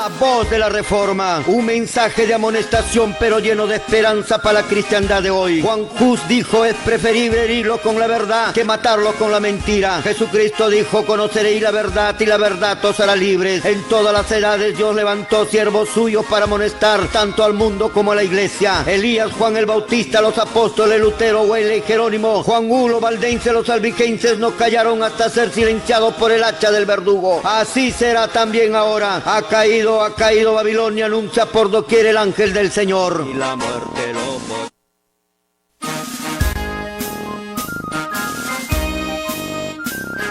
La voz de la Reforma, un mensaje de amonestación pero lleno de esperanza para la cristiandad de hoy. Juan Hus dijo: es preferible herirlo con la verdad que matarlo con la mentira. Jesucristo dijo: conoceréis la verdad y la verdad os hará libres. En todas las edades Dios levantó siervos suyos para amonestar tanto al mundo como a la iglesia. Elías, Juan el Bautista, los apóstoles Lutero, Wesley, Jerónimo, Juan Hulo, Valdense, los albigenses no callaron hasta ser silenciados por el hacha del verdugo. Así será también ahora. Ha caído Babilonia, anuncia por doquier el ángel del Señor. Y la muerte lo...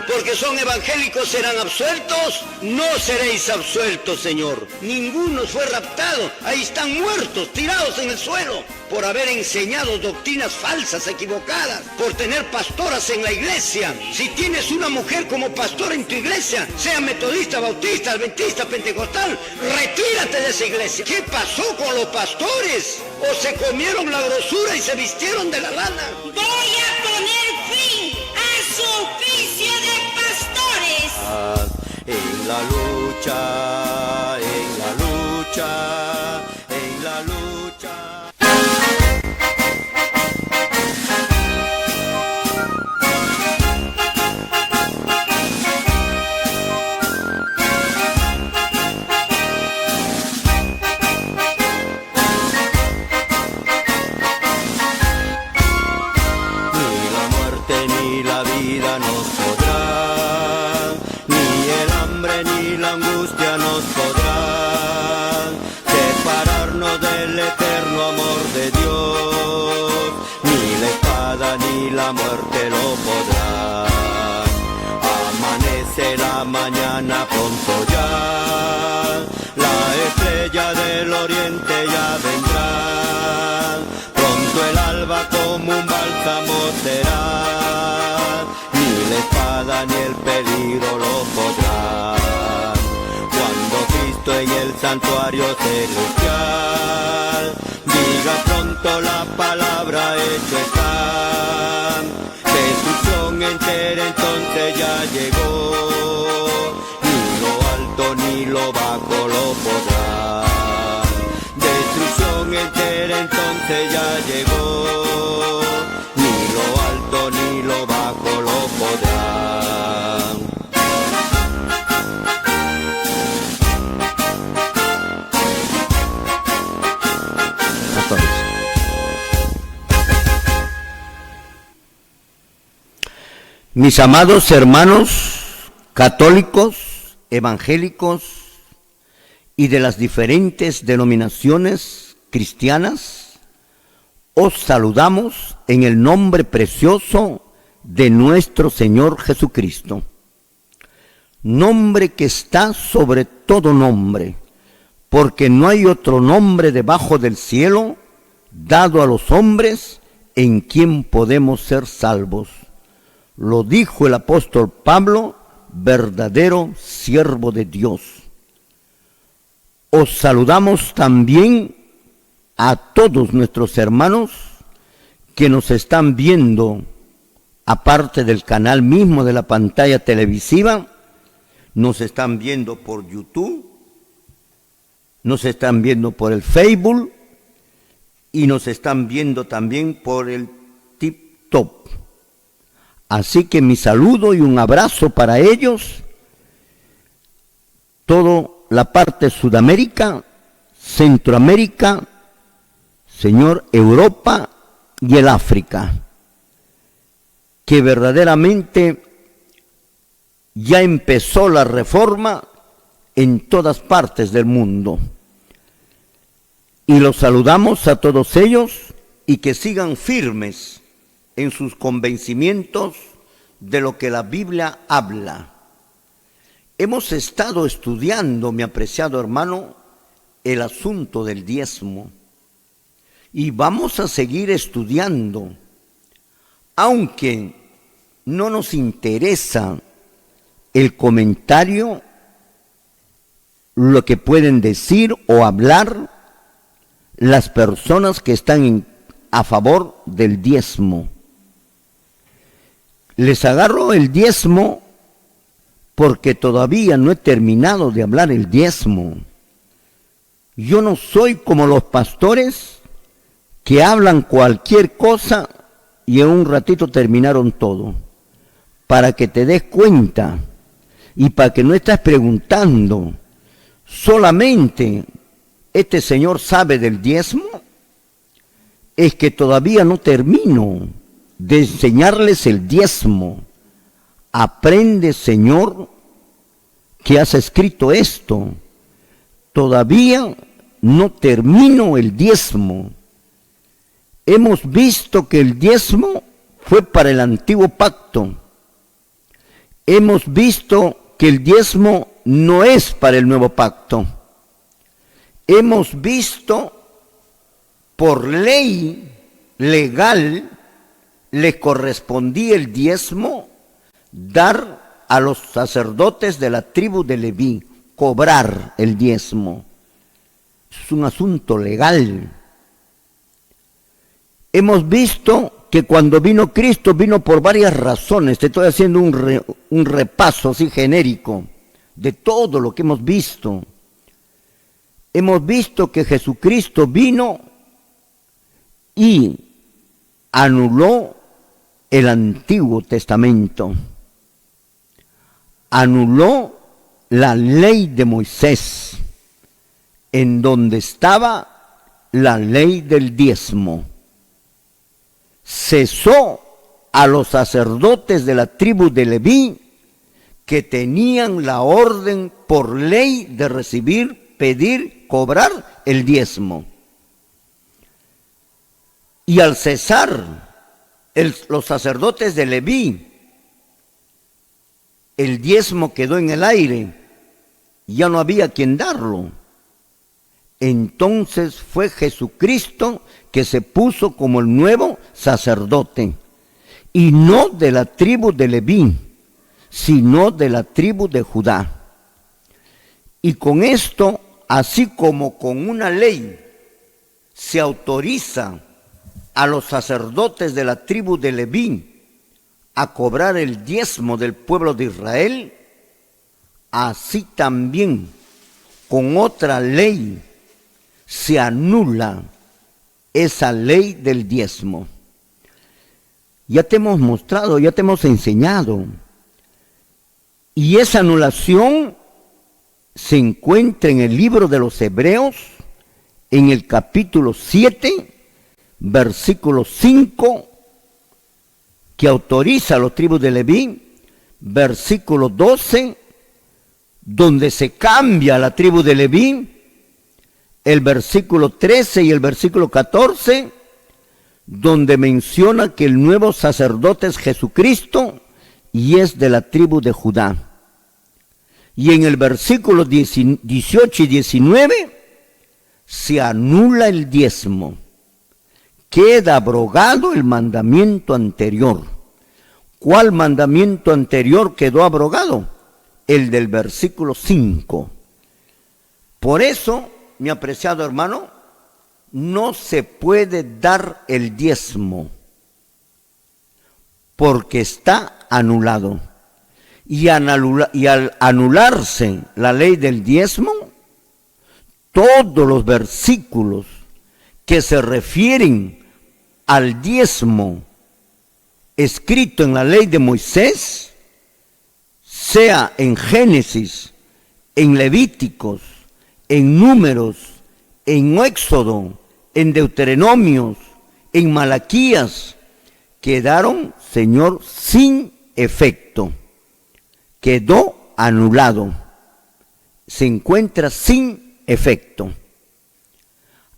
Porque son evangélicos serán absueltos, no seréis absueltos, Señor. Ninguno fue raptado, ahí están muertos, tirados en el suelo, por haber enseñado doctrinas falsas, equivocadas, por tener pastoras en la iglesia. Si tienes una mujer como pastora en tu iglesia, sea metodista, bautista, adventista, pentecostal, retírate de esa iglesia. ¿Qué pasó con los pastores? ¿O se comieron la grosura y se vistieron de la lana? Voy a poner fin a su oficio de pastores. En la lucha, en la lucha, en la lucha. La muerte lo podrá. Amanece la mañana pronto ya, la estrella del oriente ya vendrá. Pronto el alba como un bálsamo será, ni la espada ni el peligro lo podrá. Cuando Cristo en el santuario celestial diga pronto la palabra, hecho está. Destrucción entera entonces ya llegó, ni lo alto ni lo bajo lo podrá. Destrucción entera entonces ya llegó, ni lo alto ni lo bajo lo podrá. Mis amados hermanos católicos, evangélicos y de las diferentes denominaciones cristianas, os saludamos en el nombre precioso de nuestro Señor Jesucristo, nombre que está sobre todo nombre, porque no hay otro nombre debajo del cielo dado a los hombres en quien podemos ser salvos. Lo dijo el apóstol Pablo, verdadero siervo de Dios. Os saludamos también a todos nuestros hermanos que nos están viendo, aparte del canal mismo de la pantalla televisiva, nos están viendo por YouTube, nos están viendo por el Facebook y nos están viendo también por el TikTok. Así que mi saludo y un abrazo para ellos, toda la parte de Sudamérica, Centroamérica, Señor, Europa y el África, que verdaderamente ya empezó la reforma en todas partes del mundo. Y los saludamos a todos ellos y que sigan firmes en sus convencimientos de lo que la Biblia habla. Hemos estado estudiando, mi apreciado hermano, el asunto del diezmo y vamos a seguir estudiando, aunque no nos interesa el comentario, lo que pueden decir o hablar las personas que están a favor del diezmo. Les agarro el diezmo porque todavía no he terminado de hablar el diezmo. Yo no soy como los pastores que hablan cualquier cosa y en un ratito terminaron todo. Para que te des cuenta y para que no estés preguntando, solamente este señor sabe del diezmo, es que todavía no termino de enseñarles el diezmo. Aprende, Señor, que has escrito esto. Todavía no termino el diezmo. Hemos visto que el diezmo fue para el antiguo pacto. Hemos visto que el diezmo no es para el nuevo pacto. Hemos visto por ley legal le correspondía el diezmo dar a los sacerdotes de la tribu de Leví, cobrar el diezmo. Es un asunto legal. Hemos visto que cuando vino Cristo vino por varias razones. Te estoy haciendo un repaso así genérico de todo lo que hemos visto. Hemos visto que Jesucristo vino y anuló el Antiguo Testamento. Anuló la ley de Moisés, en donde estaba la ley del diezmo. Cesó a los sacerdotes de la tribu de Leví, que tenían la orden por ley de recibir, pedir, cobrar el diezmo. Y al cesar los sacerdotes de Leví, el diezmo quedó en el aire, ya no había quien darlo. Entonces fue Jesucristo que se puso como el nuevo sacerdote, y no de la tribu de Leví, sino de la tribu de Judá. Y con esto, así como con una ley se autoriza a los sacerdotes de la tribu de Leví a cobrar el diezmo del pueblo de Israel, así también con otra ley se anula esa ley del diezmo. Ya te hemos mostrado, ya te hemos enseñado. Y esa anulación se encuentra en el libro de los Hebreos, en el capítulo 7, versículo 5, que autoriza a los tribus de Leví, versículo 12, donde se cambia a la tribu de Leví, el versículo 13 y el versículo 14, donde menciona que el nuevo sacerdote es Jesucristo y es de la tribu de Judá. Y en el versículo 18 y 19 se anula el diezmo. Queda abrogado el mandamiento anterior. ¿Cuál mandamiento anterior quedó abrogado? El del versículo 5. Por eso, mi apreciado hermano, no se puede dar el diezmo, porque está anulado. Y al anularse la ley del diezmo, todos los versículos que se refieren al diezmo escrito en la ley de Moisés, sea en Génesis, en Levíticos, en Números, en Éxodo, en Deuteronomios, en Malaquías, quedaron, Señor, sin efecto. Quedó anulado. Se encuentra sin efecto.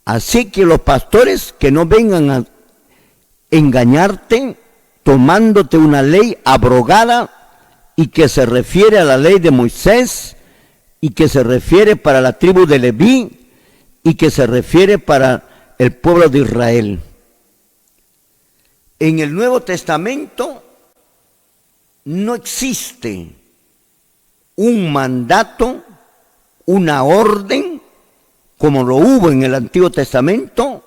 Así que los pastores que no vengan a engañarte tomándote una ley abrogada y que se refiere a la ley de Moisés y que se refiere para la tribu de Leví y que se refiere para el pueblo de Israel. En el Nuevo Testamento no existe un mandato, una orden, como lo hubo en el Antiguo Testamento,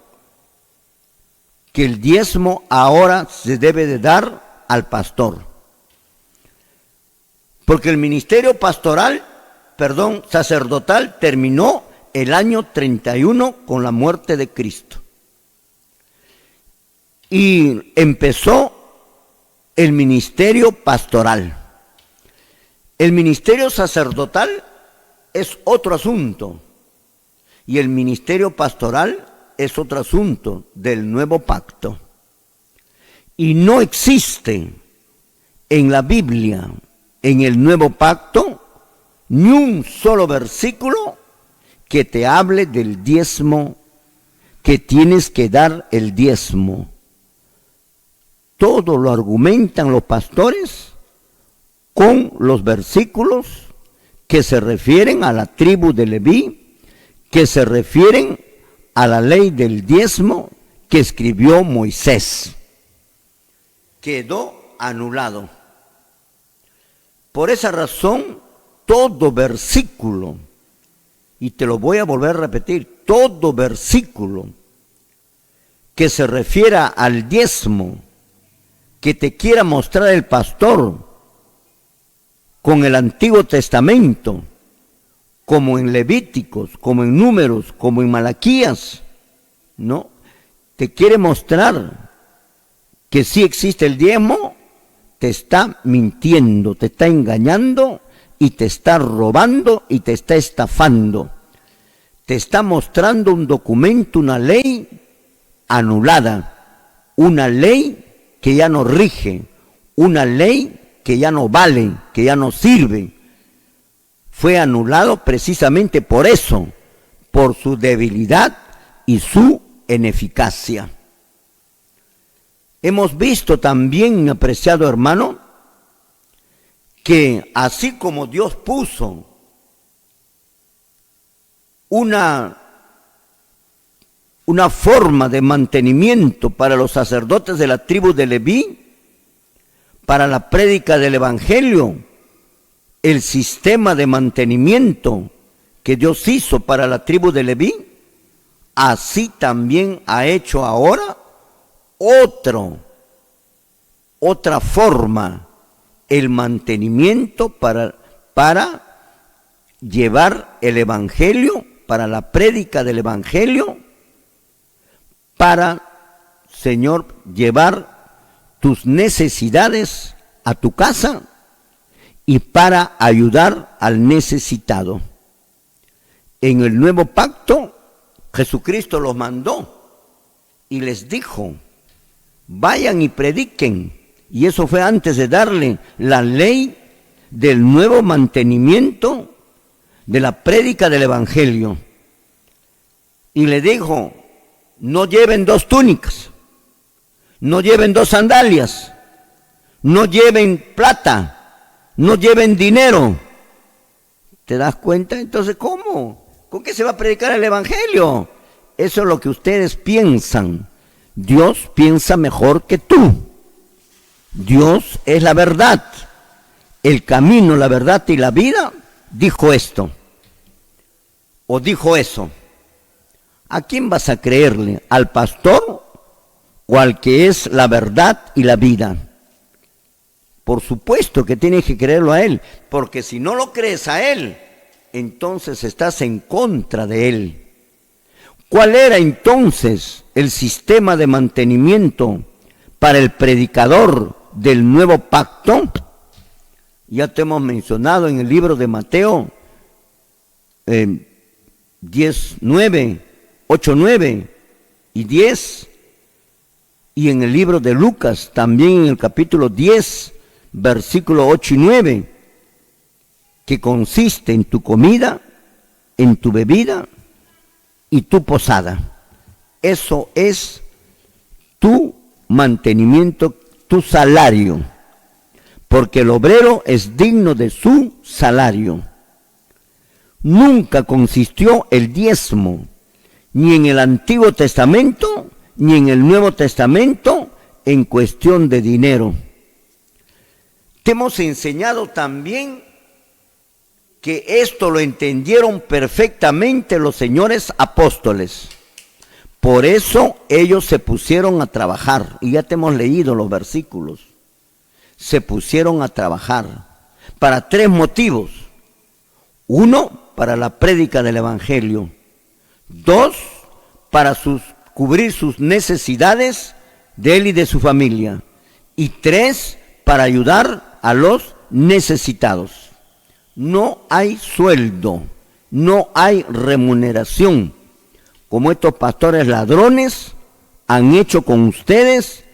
que el diezmo ahora se debe de dar al pastor. Porque el ministerio sacerdotal terminó el año 31 con la muerte de Cristo. Y empezó el ministerio pastoral. El ministerio sacerdotal es otro asunto y el ministerio pastoral es otro asunto del nuevo pacto. Y no existe en la Biblia, en el nuevo pacto, ni un solo versículo que te hable del diezmo, que tienes que dar el diezmo. Todo lo argumentan los pastores con los versículos que se refieren a la tribu de Leví, que se refieren a la ley del diezmo que escribió Moisés. Quedó anulado. Por esa razón, todo versículo, y te lo voy a volver a repetir, todo versículo que se refiera al diezmo, que te quiera mostrar el pastor con el Antiguo Testamento, como en Levíticos, como en Números, como en Malaquías, ¿no? Te quiere mostrar que sí existe el diezmo, te está mintiendo, te está engañando y te está robando y te está estafando. Te está mostrando un documento, una ley anulada, una ley que ya no rige, una ley que ya no vale, que ya no sirve. Fue anulado precisamente por eso, por su debilidad y su ineficacia. Hemos visto también, mi apreciado hermano, que así como Dios puso una forma de mantenimiento para los sacerdotes de la tribu de Leví, para la prédica del Evangelio, el sistema de mantenimiento que Dios hizo para la tribu de Leví, así también ha hecho ahora otra forma, el mantenimiento para llevar el Evangelio, para la prédica del Evangelio, para, Señor, llevar tus necesidades a tu casa y para ayudar al necesitado. En el nuevo pacto, Jesucristo los mandó y les dijo, vayan y prediquen. Y eso fue antes de darle la ley del nuevo mantenimiento de la prédica del Evangelio. Y le dijo, no lleven 2 túnicas, no lleven 2 sandalias, no lleven plata, no lleven dinero. ¿Te das cuenta? Entonces, ¿cómo? ¿Con qué se va a predicar el Evangelio? Eso es lo que ustedes piensan. Dios piensa mejor que tú. Dios es la verdad, el camino, la verdad y la vida. Dijo esto, o dijo eso. ¿A quién vas a creerle? ¿Al pastor o al que es la verdad y la vida? Por supuesto que tienes que creerlo a él, porque si no lo crees a él, entonces estás en contra de él. ¿Cuál era entonces el sistema de mantenimiento para el predicador del nuevo pacto? Ya te hemos mencionado en el libro de Mateo 8, 9 y 10, y en el libro de Lucas también en el capítulo 10, versículo 8 y 9, que consiste en tu comida, en tu bebida y tu posada. Eso es tu mantenimiento, tu salario, porque el obrero es digno de su salario. Nunca consistió el diezmo, ni en el Antiguo Testamento, ni en el Nuevo Testamento, en cuestión de dinero. Te hemos enseñado también que esto lo entendieron perfectamente los señores apóstoles. Por eso ellos se pusieron a trabajar, y ya te hemos leído los versículos. Se pusieron a trabajar para 3 motivos. 1, para la prédica del Evangelio. 2, para cubrir sus necesidades de él y de su familia. Y 3, para ayudar a los necesitados. No hay sueldo, no hay remuneración, como estos pastores ladrones han hecho con ustedes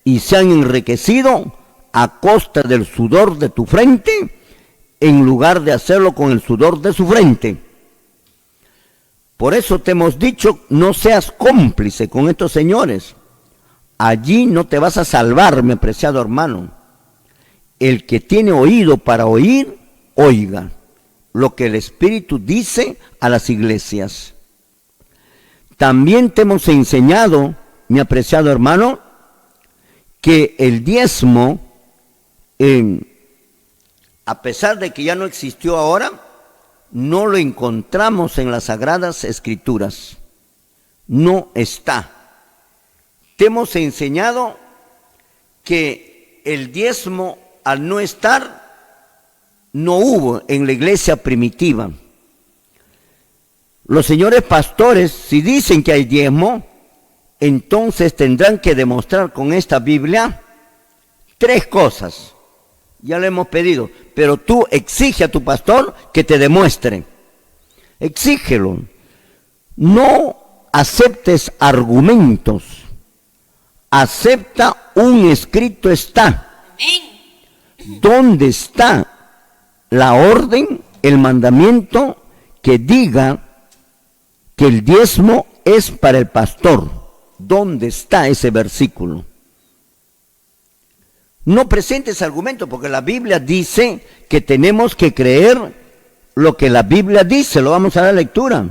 y se han enriquecido a costa del sudor de tu frente, en lugar de hacerlo con el sudor de su frente. Por eso te hemos dicho, no seas cómplice con estos señores. Allí no te vas a salvar, mi apreciado hermano. El que tiene oído para oír, oiga lo que el Espíritu dice a las iglesias. También te hemos enseñado, mi apreciado hermano, que el diezmo, a pesar de que ya no existió ahora, no lo encontramos en las Sagradas Escrituras. No está. Te hemos enseñado que el diezmo, al no estar, no hubo en la iglesia primitiva. Los señores pastores, si dicen que hay diezmo, entonces tendrán que demostrar con esta Biblia 3 cosas. Ya le hemos pedido, pero tú exige a tu pastor que te demuestre. Exígelo. No aceptes argumentos. Acepta un escrito está. ¿Dónde está la orden, el mandamiento que diga que el diezmo es para el pastor? ¿Dónde está ese versículo? No presentes argumentos, porque la Biblia dice que tenemos que creer lo que la Biblia dice. Lo vamos a dar lectura.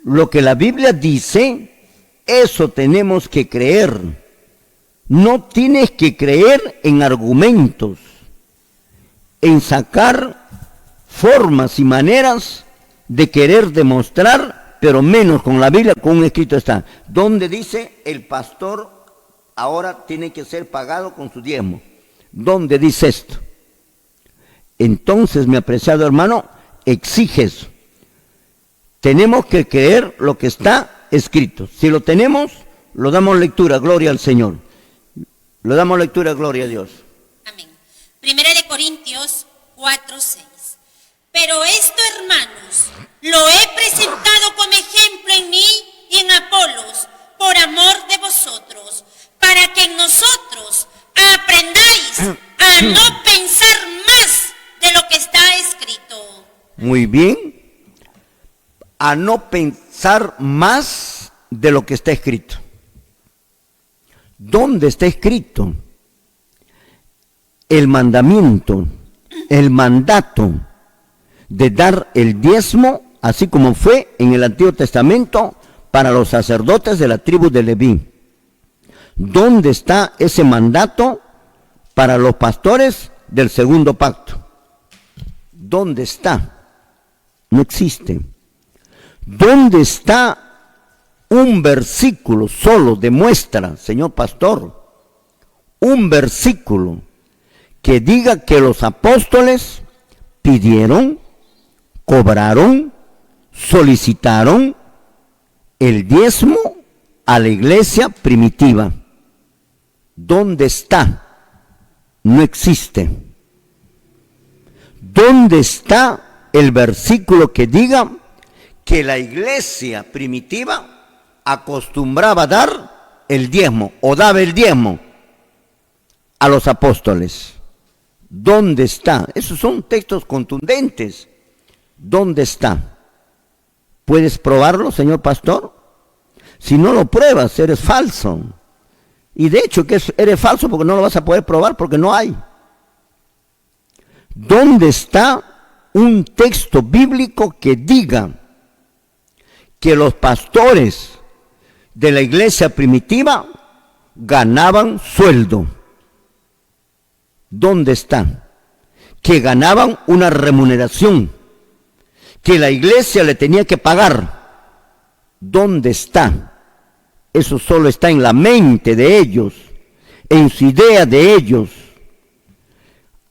Lo que la Biblia dice, eso tenemos que creer. No tienes que creer en argumentos, en sacar formas y maneras de querer demostrar, pero menos con la Biblia, con un escrito está. Donde dice el pastor ahora tiene que ser pagado con su diezmo. ¿Dónde dice esto? Entonces, mi apreciado hermano, exige eso. Tenemos que creer lo que está escrito. Si lo tenemos, lo damos lectura, gloria al Señor. Lo damos lectura, gloria a Dios. Amén. 1 Corintios 4:6. Pero esto, hermanos, lo he presentado como ejemplo en mí y en Apolos, por amor de vosotros, para que en nosotros aprendáis a no pensar más de lo que está escrito. Muy bien. A no pensar más de lo que está escrito. ¿Dónde está escrito? El mandamiento, el mandato de dar el diezmo, así como fue en el Antiguo Testamento para los sacerdotes de la tribu de Leví. ¿Dónde está ese mandato para los pastores del segundo pacto? ¿Dónde está? No existe. ¿Dónde está un versículo solo? Demuestra, señor pastor, un versículo que diga que los apóstoles pidieron, cobraron, solicitaron el diezmo a la iglesia primitiva. ¿Dónde está? No existe. ¿Dónde está el versículo que diga que la iglesia primitiva acostumbraba a dar el diezmo o daba el diezmo a los apóstoles? ¿Dónde está? Esos son textos contundentes. ¿Dónde está? ¿Puedes probarlo, señor pastor? Si no lo pruebas, eres falso. Y de hecho que eres falso porque no lo vas a poder probar porque no hay. ¿Dónde está un texto bíblico que diga que los pastores de la iglesia primitiva ganaban sueldo? ¿Dónde está? Que ganaban una remuneración, que la iglesia le tenía que pagar. ¿Dónde está? Eso solo está en la mente de ellos, en su idea de ellos.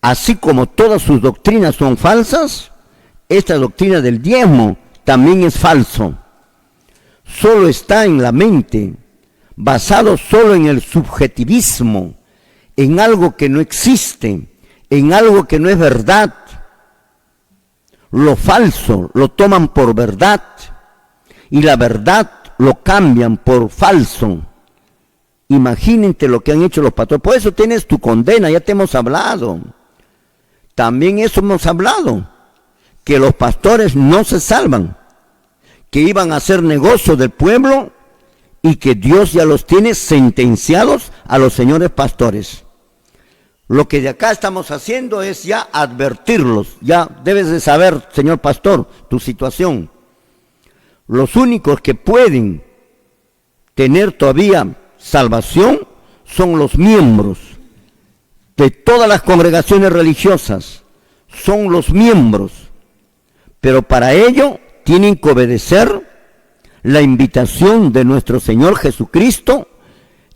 Así como todas sus doctrinas son falsas, esta doctrina del diezmo también es falso. solo está en la mente, basado solo en el subjetivismo, en algo que no existe, en algo que no es verdad. Lo falso lo toman por verdad y la verdad lo cambian por falso. Imagínate lo que han hecho los pastores. Por eso tienes tu condena, ya te hemos hablado. También eso hemos hablado, que los pastores no se salvan, que iban a hacer negocio del pueblo y que Dios ya los tiene sentenciados a los señores pastores. Lo que de acá estamos haciendo es ya advertirlos. Ya debes de saber, señor pastor, tu situación. Los únicos que pueden tener todavía salvación son los miembros de todas las congregaciones religiosas. Son los miembros. Pero para ello tienen que obedecer la invitación de nuestro Señor Jesucristo,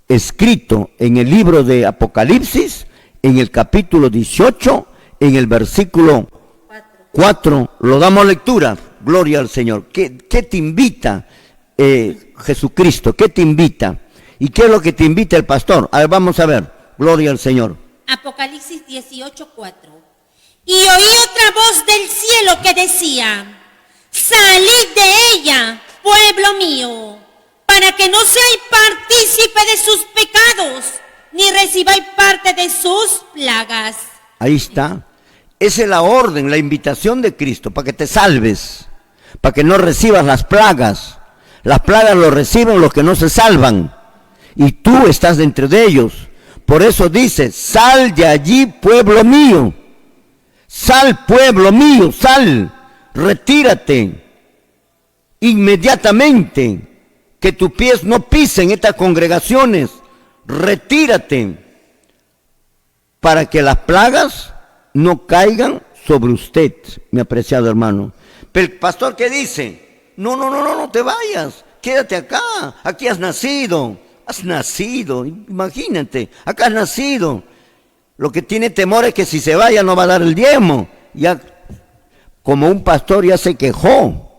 escrito en el libro de Apocalipsis, en el capítulo 18, en el versículo 4. Lo damos lectura. Gloria al Señor. ¿Qué te invita Jesucristo? ¿Qué te invita? ¿Y qué es lo que te invita el pastor? A ver, vamos a ver. Gloria al Señor. Apocalipsis 18, 4. Y oí otra voz del cielo que decía: salid de ella, pueblo mío, para que no seáis partícipe de sus pecados, ni recibáis parte de sus plagas. Ahí está. Esa es la orden, la invitación de Cristo, para que te salves, para que no recibas las plagas. Las plagas lo reciben los que no se salvan, y tú estás dentro de ellos. Por eso dice: sal de allí, pueblo mío. Sal, pueblo mío, sal, retírate inmediatamente, que tus pies no pisen estas congregaciones, retírate, para que las plagas no caigan sobre usted, mi apreciado hermano. Pero el pastor, ¿qué dice? No te vayas, quédate acá, aquí has nacido, imagínate, acá has nacido. Lo que tiene temor es que si se vaya no va a dar el diezmo. Ya, como un pastor ya se quejó,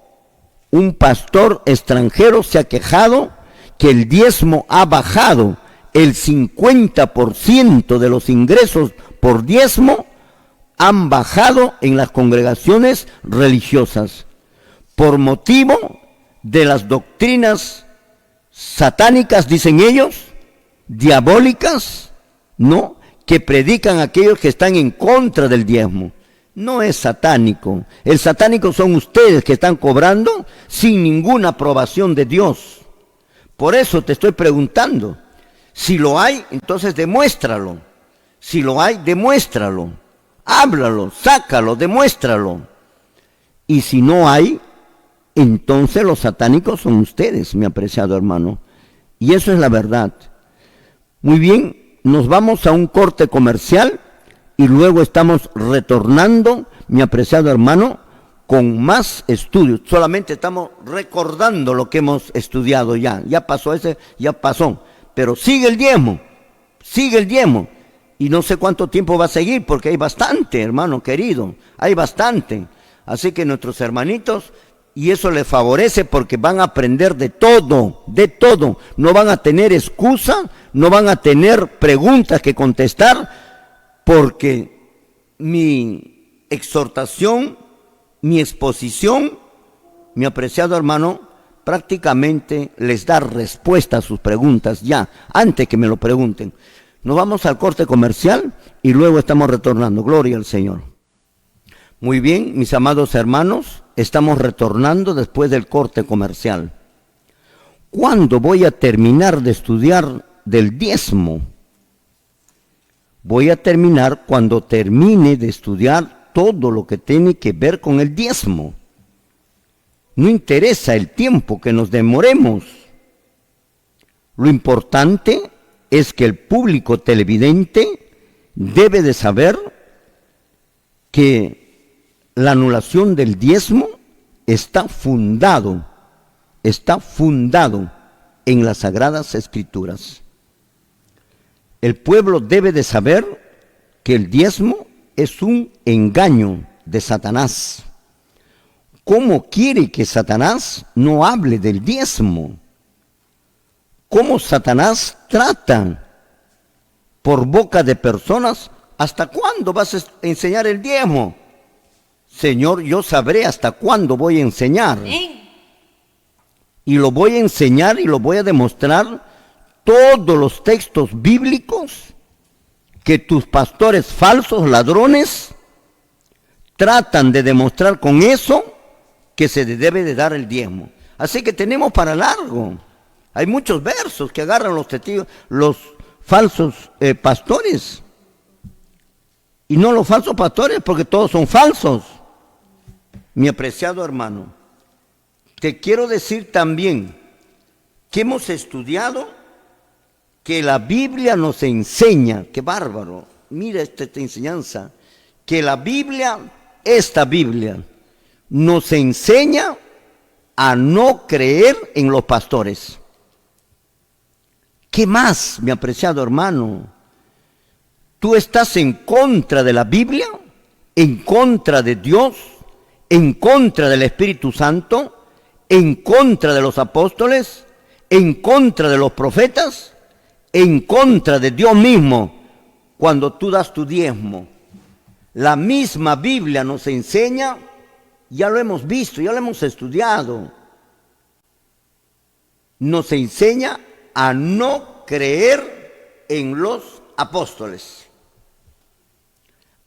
un pastor extranjero se ha quejado que el diezmo ha bajado, el 50% de los ingresos por diezmo han bajado en las congregaciones religiosas, por motivo de las doctrinas satánicas, dicen ellos, diabólicas, ¿no?, que predican aquellos que están en contra del diezmo. No es satánico. El satánico son ustedes que están cobrando sin ninguna aprobación de Dios. Por eso te estoy preguntando. Si lo hay, entonces demuéstralo. Si lo hay, demuéstralo. Háblalo, sácalo, demuéstralo. Y si no hay, entonces los satánicos son ustedes, mi apreciado hermano. Y eso es la verdad. Muy bien. Nos vamos a un corte comercial y luego estamos retornando, mi apreciado hermano, con más estudios. Solamente estamos recordando lo que hemos estudiado ya. Ya pasó ese, ya pasó. Pero sigue el diezmo. Y no sé cuánto tiempo va a seguir, porque hay bastante, hermano querido. Hay bastante. Así que nuestros hermanitos, y eso les favorece porque van a aprender de todo, no van a tener excusa, no van a tener preguntas que contestar, porque mi exhortación, mi exposición, mi apreciado hermano, prácticamente les da respuesta a sus preguntas ya, antes que me lo pregunten. Nos vamos al corte comercial y luego estamos retornando. Gloria al Señor. Muy bien, mis amados hermanos, estamos retornando después del corte comercial. ¿Cuándo voy a terminar de estudiar del diezmo? Voy a terminar cuando termine de estudiar todo lo que tiene que ver con el diezmo. No interesa el tiempo que nos demoremos. Lo importante es que el público televidente debe de saber que la anulación del diezmo está fundado en las Sagradas Escrituras. El pueblo debe de saber que el diezmo es un engaño de Satanás. ¿Cómo quiere que Satanás no hable del diezmo? ¿Cómo Satanás trata por boca de personas? ¿Hasta cuándo vas a enseñar el diezmo? Señor, yo sabré hasta cuándo voy a enseñar. Y lo voy a enseñar y lo voy a demostrar todos los textos bíblicos que tus pastores falsos, ladrones, tratan de demostrar con eso que se debe de dar el diezmo. Así que tenemos para largo. Hay muchos versos que agarran los testigos, los falsos pastores. Y no los falsos pastores, porque todos son falsos. Mi apreciado hermano, te quiero decir también que hemos estudiado que la Biblia nos enseña, qué bárbaro, mira esta enseñanza, que la Biblia, esta Biblia, nos enseña a no creer en los pastores. ¿Qué más, mi apreciado hermano? ¿Tú estás en contra de la Biblia? ¿En contra de Dios? ¿En contra del Espíritu Santo? ¿En contra de los apóstoles? ¿En contra de los profetas? ¿En contra de Dios mismo cuando tú das tu diezmo? La misma Biblia nos enseña, ya lo hemos visto, ya lo hemos estudiado, nos enseña a no creer en los apóstoles.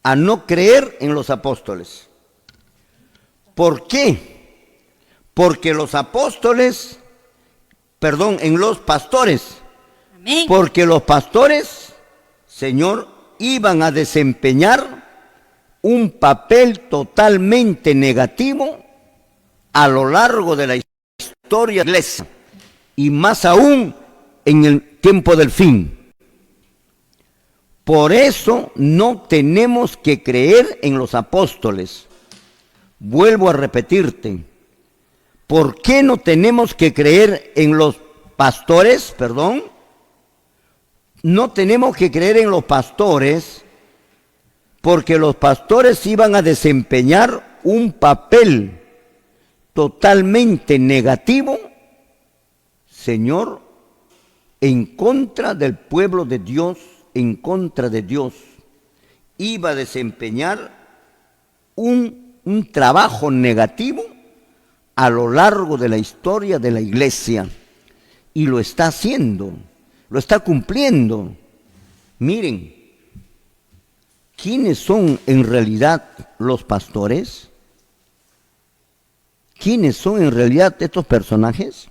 A no creer en los apóstoles. ¿Por qué? Porque los apóstoles, en los pastores. Amén. Porque los pastores, Señor, iban a desempeñar un papel totalmente negativo a lo largo de la historia de la iglesia y más aún en el tiempo del fin. Por eso no tenemos que creer en los apóstoles. Vuelvo a repetirte, ¿por qué no tenemos que creer en los pastores? No tenemos que creer en los pastores porque los pastores iban a desempeñar un papel totalmente negativo, Señor, en contra del pueblo de Dios, en contra de Dios. Iba a desempeñar un trabajo negativo a lo largo de la historia de la iglesia. Y lo está haciendo, lo está cumpliendo. Miren, ¿quiénes son en realidad los pastores? ¿Quiénes son en realidad estos personajes?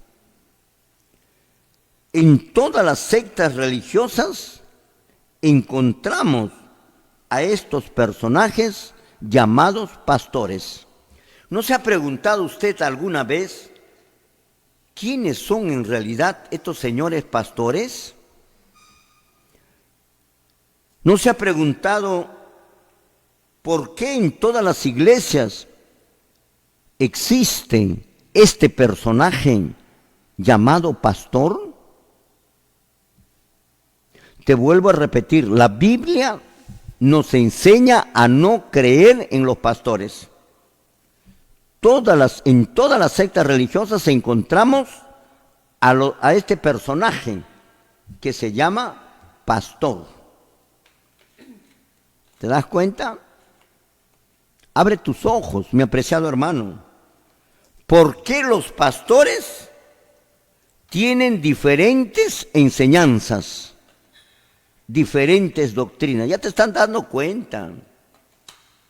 En todas las sectas religiosas encontramos a estos personajes llamados pastores. ¿No se ha preguntado usted alguna vez quiénes son en realidad estos señores pastores? ¿No se ha preguntado por qué en todas las iglesias existe este personaje llamado pastor? Te vuelvo a repetir, la Biblia nos enseña a no creer en los pastores. En todas las sectas religiosas encontramos a este personaje que se llama pastor. ¿Te das cuenta? Abre tus ojos, mi apreciado hermano. ¿Por qué los pastores tienen diferentes enseñanzas? Diferentes doctrinas, ya te están dando cuenta.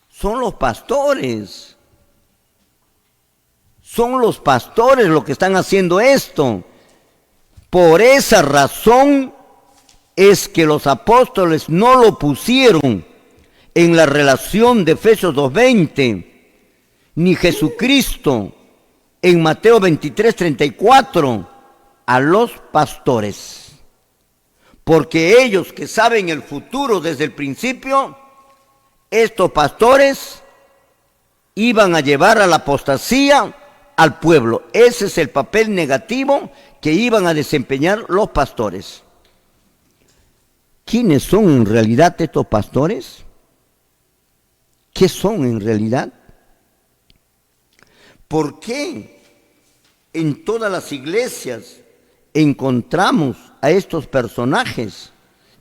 Son los pastores. Son los pastores los que están haciendo esto. Por esa razón es que los apóstoles no lo pusieron en la relación de Efesios 2:20, ni Jesucristo en Mateo 23:34 a los pastores. Porque ellos que saben el futuro desde el principio, estos pastores iban a llevar a la apostasía al pueblo. Ese es el papel negativo que iban a desempeñar los pastores. ¿Quiénes son en realidad estos pastores? ¿Qué son en realidad? ¿Por qué en todas las iglesias encontramos a estos personajes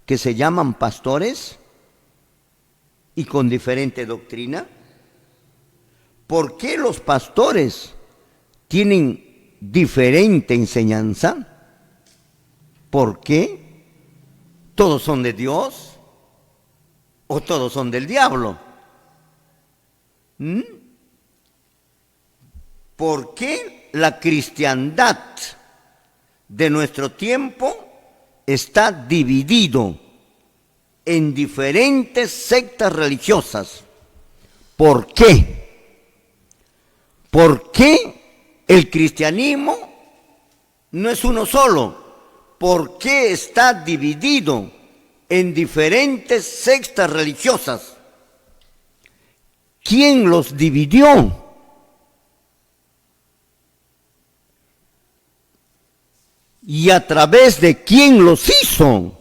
que se llaman pastores y con diferente doctrina? ¿Por qué los pastores tienen diferente enseñanza? ¿Por qué? ¿Todos son de Dios o todos son del diablo? ¿Por qué la cristiandad de nuestro tiempo está dividido en diferentes sectas religiosas? ¿Por qué? ¿Por qué el cristianismo no es uno solo? ¿Por qué está dividido en diferentes sectas religiosas? ¿Quién los dividió? ¿Y a través de quién los hizo?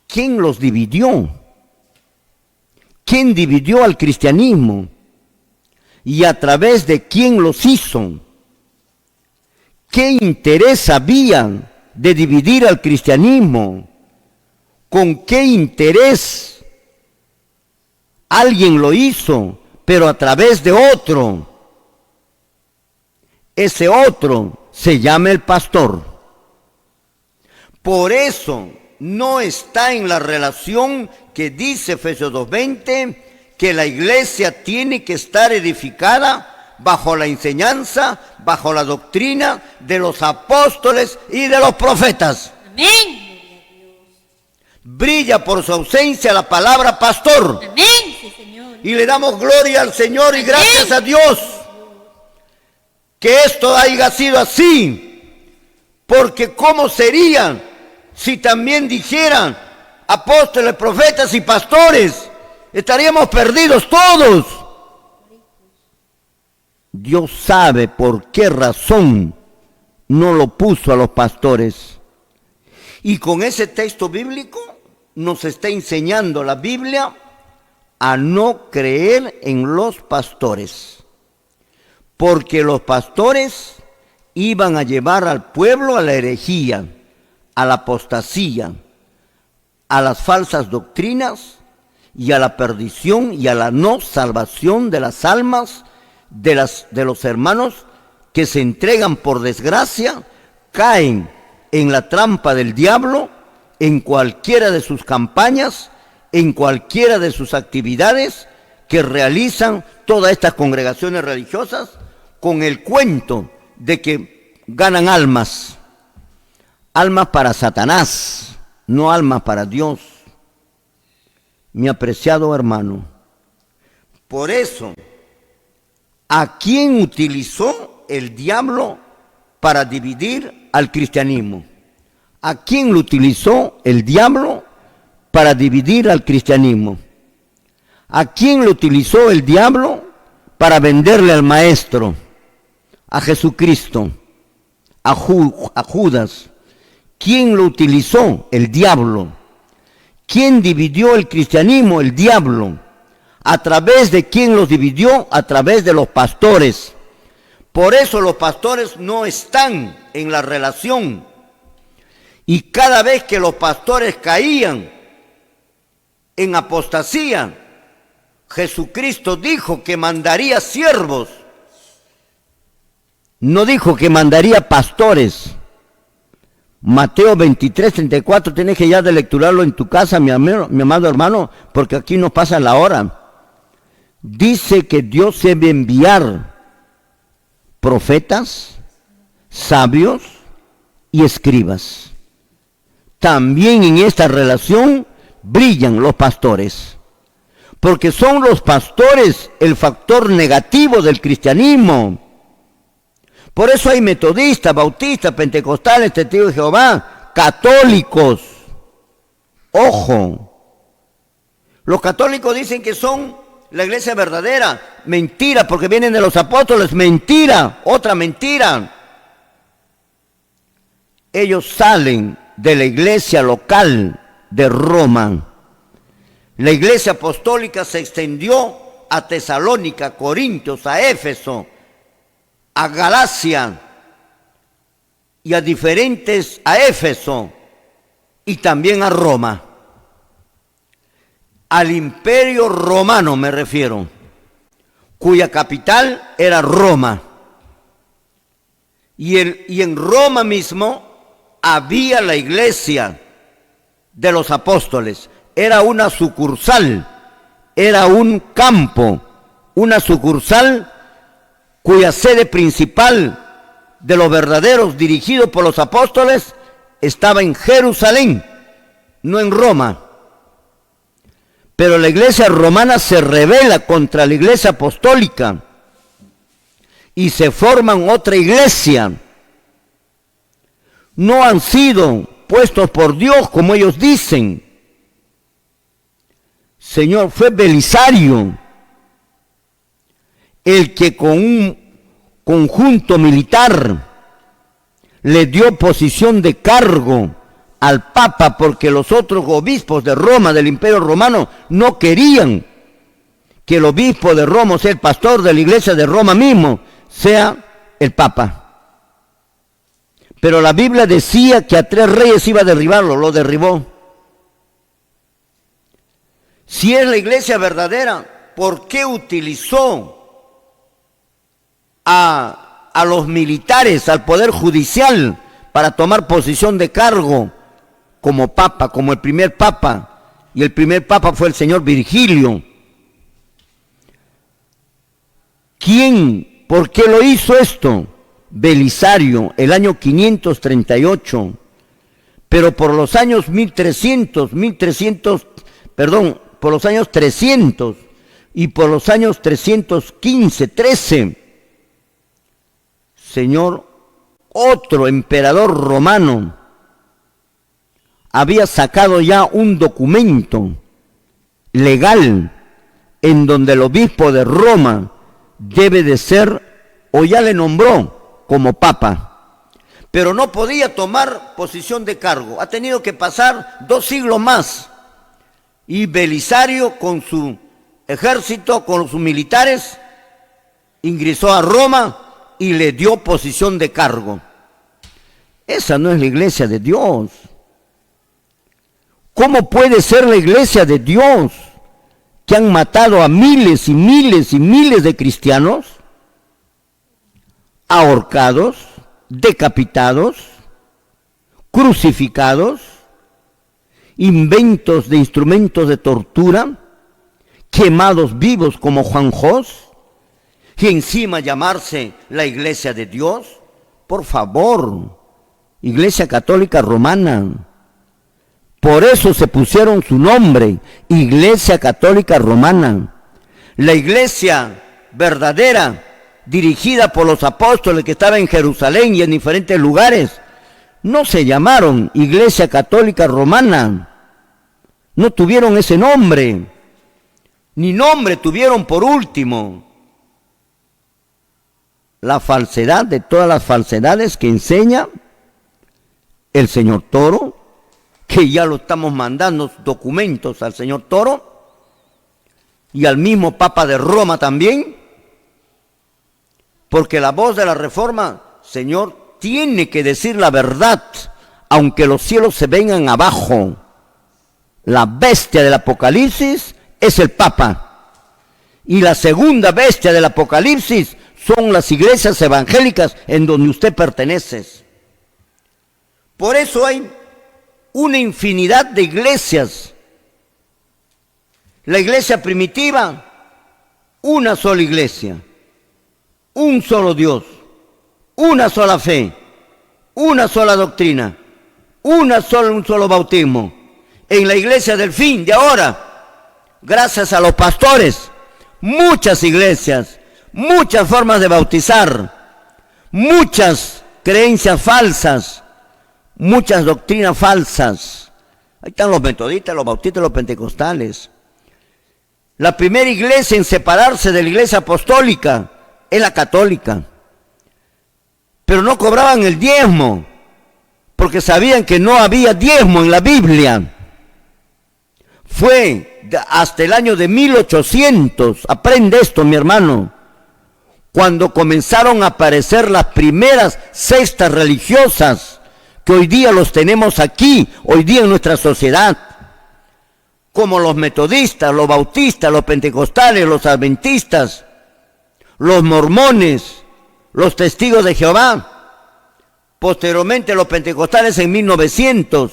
¿Quién los dividió? ¿Quién dividió al cristianismo? ¿Y a través de quién los hizo? ¿Qué interés había de dividir al cristianismo? ¿Con qué interés alguien lo hizo, pero a través de otro? Ese otro se llama el pastor. Por eso no está en la relación que dice Efesios 2:20, que la iglesia tiene que estar edificada bajo la enseñanza, bajo la doctrina de los apóstoles y de los profetas. Amén. Brilla por su ausencia la palabra pastor. Amén, sí, Señor. Y le damos gloria al Señor y gracias a Dios que esto haya sido así. Porque ¿cómo sería si también dijeran apóstoles, profetas y pastores? Estaríamos perdidos todos. Dios sabe por qué razón no lo puso a los pastores. Y con ese texto bíblico nos está enseñando la Biblia a no creer en los pastores. Porque los pastores iban a llevar al pueblo a la herejía, a la apostasía, a las falsas doctrinas y a la perdición y a la no salvación de las almas de los hermanos que se entregan por desgracia, caen en la trampa del diablo en cualquiera de sus campañas, en cualquiera de sus actividades que realizan todas estas congregaciones religiosas con el cuento de que ganan almas para Satanás, no almas para Dios. Mi apreciado hermano, por eso, ¿a quién utilizó el diablo para dividir al cristianismo? ¿A quién lo utilizó el diablo para dividir al cristianismo? ¿A quién lo utilizó el diablo para venderle al maestro? A Jesucristo, a Judas. ¿Quién lo utilizó? El diablo. ¿Quién dividió el cristianismo? El diablo. ¿A través de quién los dividió? A través de los pastores. Por eso los pastores no están en la relación. Y cada vez que los pastores caían en apostasía, Jesucristo dijo que mandaría siervos. No dijo que mandaría pastores. Mateo 23:34, tienes que ya de lecturarlo en tu casa, mi amado hermano, porque aquí no pasa la hora. Dice que Dios debe enviar profetas, sabios y escribas. También en esta relación brillan los pastores, porque son los pastores el factor negativo del cristianismo. Por eso hay metodistas, bautistas, pentecostales, testigos de Jehová, católicos. Ojo, los católicos dicen que son la iglesia verdadera. Mentira, porque vienen de los apóstoles. Mentira, otra mentira. Ellos salen de la iglesia local de Roma. La iglesia apostólica se extendió a Tesalónica, a Corintios, a Éfeso, a Galacia y a Éfeso y también a Roma. Al imperio romano me refiero, cuya capital era Roma. Y en Roma mismo había la iglesia de los apóstoles. Era una sucursal, era un campo, una sucursal cuya sede principal de los verdaderos, dirigido por los apóstoles, estaba en Jerusalén, no en Roma. Pero la iglesia romana se rebela contra la iglesia apostólica y se forman otra iglesia. No han sido puestos por Dios como ellos dicen. Señor, fue Belisario el que con un conjunto militar le dio posición de cargo al Papa, porque los otros obispos de Roma, del Imperio Romano, no querían que el obispo de Roma, o sea, el pastor de la iglesia de Roma mismo, sea el Papa. Pero la Biblia decía que a 3 reyes iba a derribarlo, lo derribó. Si es la iglesia verdadera, ¿por qué utilizó a los militares, al poder judicial, para tomar posición de cargo como papa, como el primer papa? Y el primer papa fue el señor Virgilio. ¿Quién? ¿Por qué lo hizo esto? Belisario, el año 538. Pero por los años por los años 300 y por los años 315, 13, Señor, otro emperador romano había sacado ya un documento legal en donde el obispo de Roma debe de ser, o ya le nombró como papa, pero no podía tomar posición de cargo. Ha tenido que pasar 2 siglos más. Y Belisario, con su ejército, con sus militares, ingresó a Roma y le dio posición de cargo. Esa no es la iglesia de Dios. ¿Cómo puede ser la iglesia de Dios que han matado a miles y miles y miles de cristianos, ahorcados, decapitados, crucificados, inventos de instrumentos de tortura, quemados vivos como Juan Jos, y encima llamarse la iglesia de Dios? Por favor, Iglesia Católica Romana. Por eso se pusieron su nombre, Iglesia Católica Romana. La iglesia verdadera, dirigida por los apóstoles que estaban en Jerusalén y en diferentes lugares, no se llamaron Iglesia Católica Romana. No tuvieron ese nombre. Ni nombre tuvieron por último. La falsedad de todas las falsedades que enseña el señor Toro, que ya lo estamos mandando documentos al señor Toro y al mismo Papa de Roma también, porque la voz de la Reforma, Señor, tiene que decir la verdad, aunque los cielos se vengan abajo. La bestia del Apocalipsis es el Papa, y la segunda bestia del Apocalipsis son las iglesias evangélicas en donde usted pertenece. Por eso hay una infinidad de iglesias. La iglesia primitiva, una sola iglesia, un solo Dios, una sola fe, una sola doctrina, un solo bautismo. En la iglesia del fin de ahora, gracias a los pastores, muchas iglesias, muchas formas de bautizar, muchas creencias falsas, muchas doctrinas falsas. Ahí están los metodistas, los bautistas, los pentecostales. La primera iglesia en separarse de la iglesia apostólica es la católica. Pero no cobraban el diezmo, porque sabían que no había diezmo en la Biblia. Fue hasta el año de 1800, aprende esto, mi hermano, cuando comenzaron a aparecer las primeras sectas religiosas, que hoy día los tenemos aquí, hoy día en nuestra sociedad, como los metodistas, los bautistas, los pentecostales, los adventistas, los mormones, los testigos de Jehová, posteriormente los pentecostales en 1900,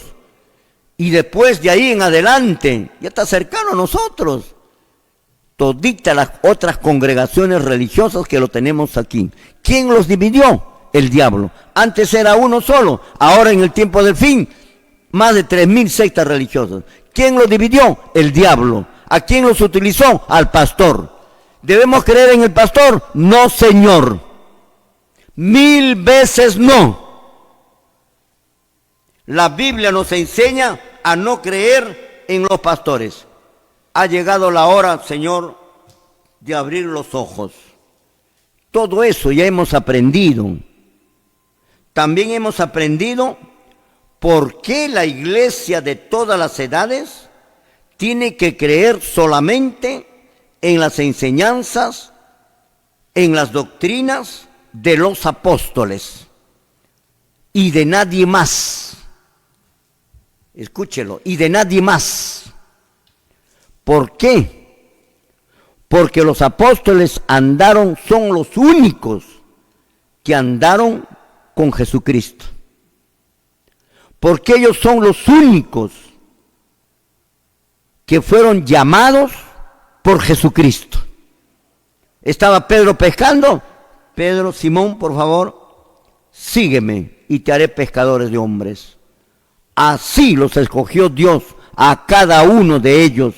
y después de ahí en adelante, ya está cercano a nosotros, toditas las otras congregaciones religiosas que lo tenemos aquí. ¿Quién los dividió? El diablo. Antes era uno solo, ahora en el tiempo del fin, más de 3000 sectas religiosas. ¿Quién los dividió? El diablo. ¿A quién los utilizó? Al pastor. ¿Debemos creer en el pastor? No, señor. 1000 veces no. La Biblia nos enseña a no creer en los pastores. Ha llegado la hora, Señor, de abrir los ojos. Todo eso ya hemos aprendido. También hemos aprendido por qué la iglesia de todas las edades tiene que creer solamente en las enseñanzas, en las doctrinas de los apóstoles y de nadie más. Escúchelo, y de nadie más. ¿Por qué? Porque los apóstoles son los únicos que andaron con Jesucristo. Porque ellos son los únicos que fueron llamados por Jesucristo. Estaba Pedro pescando. Pedro, Simón, por favor, sígueme y te haré pescadores de hombres. Así los escogió Dios a cada uno de ellos.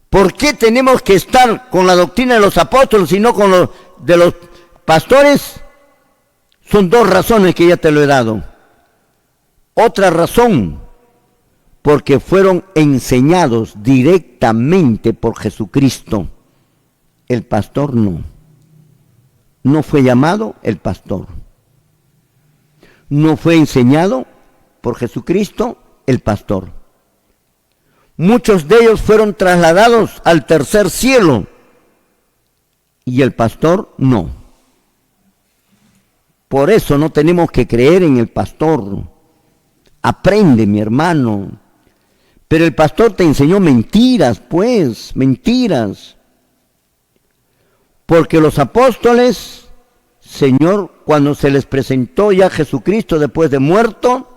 ¿Por qué tenemos que estar con la doctrina de los apóstoles y no con los de los pastores? Son dos razones que ya te lo he dado. Otra razón, porque fueron enseñados directamente por Jesucristo. El pastor no. No fue llamado el pastor. No fue enseñado por Jesucristo el pastor. Muchos de ellos fueron trasladados al tercer cielo y el pastor no. Por eso no tenemos que creer en el pastor. Aprende, mi hermano. Pero el pastor te enseñó mentiras, pues, mentiras. Porque los apóstoles, Señor, cuando se les presentó ya Jesucristo después de muerto,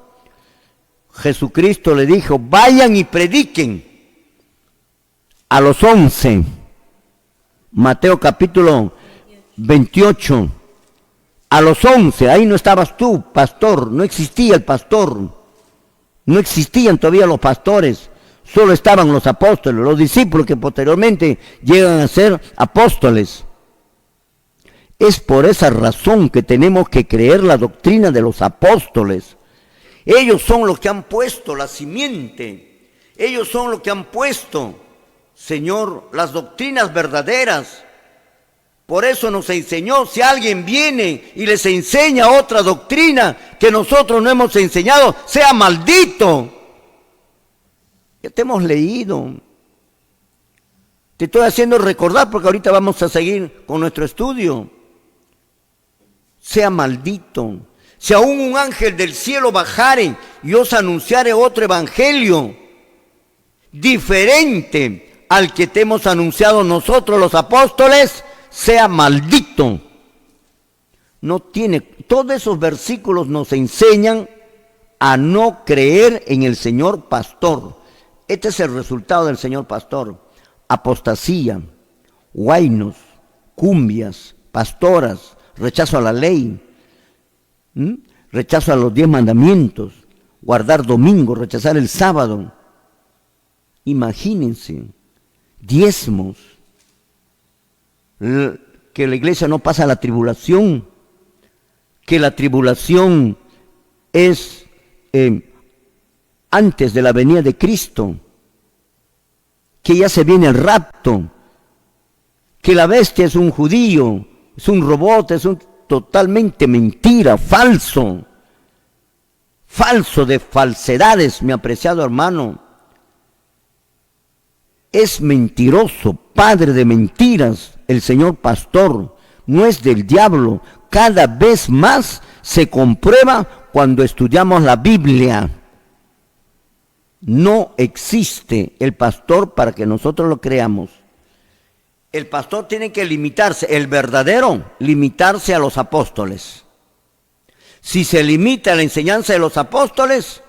Jesucristo le dijo, vayan y prediquen a los 11. Mateo capítulo 28. A los 11, ahí no estabas tú, pastor, no existía el pastor. No existían todavía los pastores, solo estaban los apóstoles, los discípulos que posteriormente llegan a ser apóstoles. Es por esa razón que tenemos que creer la doctrina de los apóstoles. Ellos son los que han puesto la simiente. Ellos son los que han puesto, Señor, las doctrinas verdaderas. Por eso nos enseñó, si alguien viene y les enseña otra doctrina que nosotros no hemos enseñado, sea maldito. Ya te hemos leído. Te estoy haciendo recordar porque ahorita vamos a seguir con nuestro estudio. Sea maldito. Si aún un ángel del cielo bajare y os anunciare otro evangelio diferente al que te hemos anunciado nosotros los apóstoles, sea maldito. No tiene, todos esos versículos nos enseñan a no creer en el Señor pastor. Este es el resultado del Señor pastor. Apostasía, huainos, cumbias, pastoras, rechazo a la ley, rechazo a los 10 mandamientos, guardar domingo, rechazar el sábado. Imagínense, diezmos, que la iglesia no pasa la tribulación, que la tribulación es antes de la venida de Cristo, que ya se viene el rapto, que la bestia es un judío, es un robot, es un totalmente mentira, falso de falsedades, mi apreciado hermano. Es mentiroso, padre de mentiras, el señor pastor. No es del diablo. Cada vez más se comprueba cuando estudiamos la Biblia. No existe el pastor para que nosotros lo creamos. El pastor tiene que limitarse, el verdadero, limitarse a los apóstoles. Si se limita a la enseñanza de los apóstoles,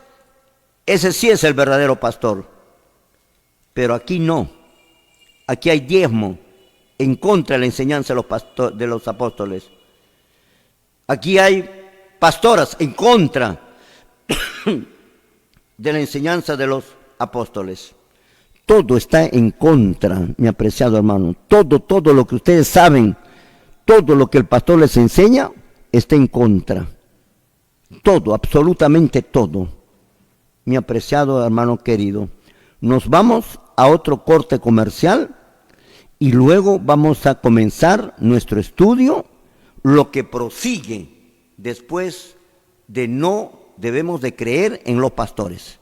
ese sí es el verdadero pastor. Pero aquí no. Aquí hay diezmo en contra de la enseñanza de los apóstoles. Aquí hay pastoras en contra de la enseñanza de los apóstoles. Todo está en contra, mi apreciado hermano. Todo lo que ustedes saben, todo lo que el pastor les enseña, está en contra. Todo, absolutamente todo. Mi apreciado hermano querido. Nos vamos a otro corte comercial y luego vamos a comenzar nuestro estudio, lo que prosigue después de no debemos de creer en los pastores.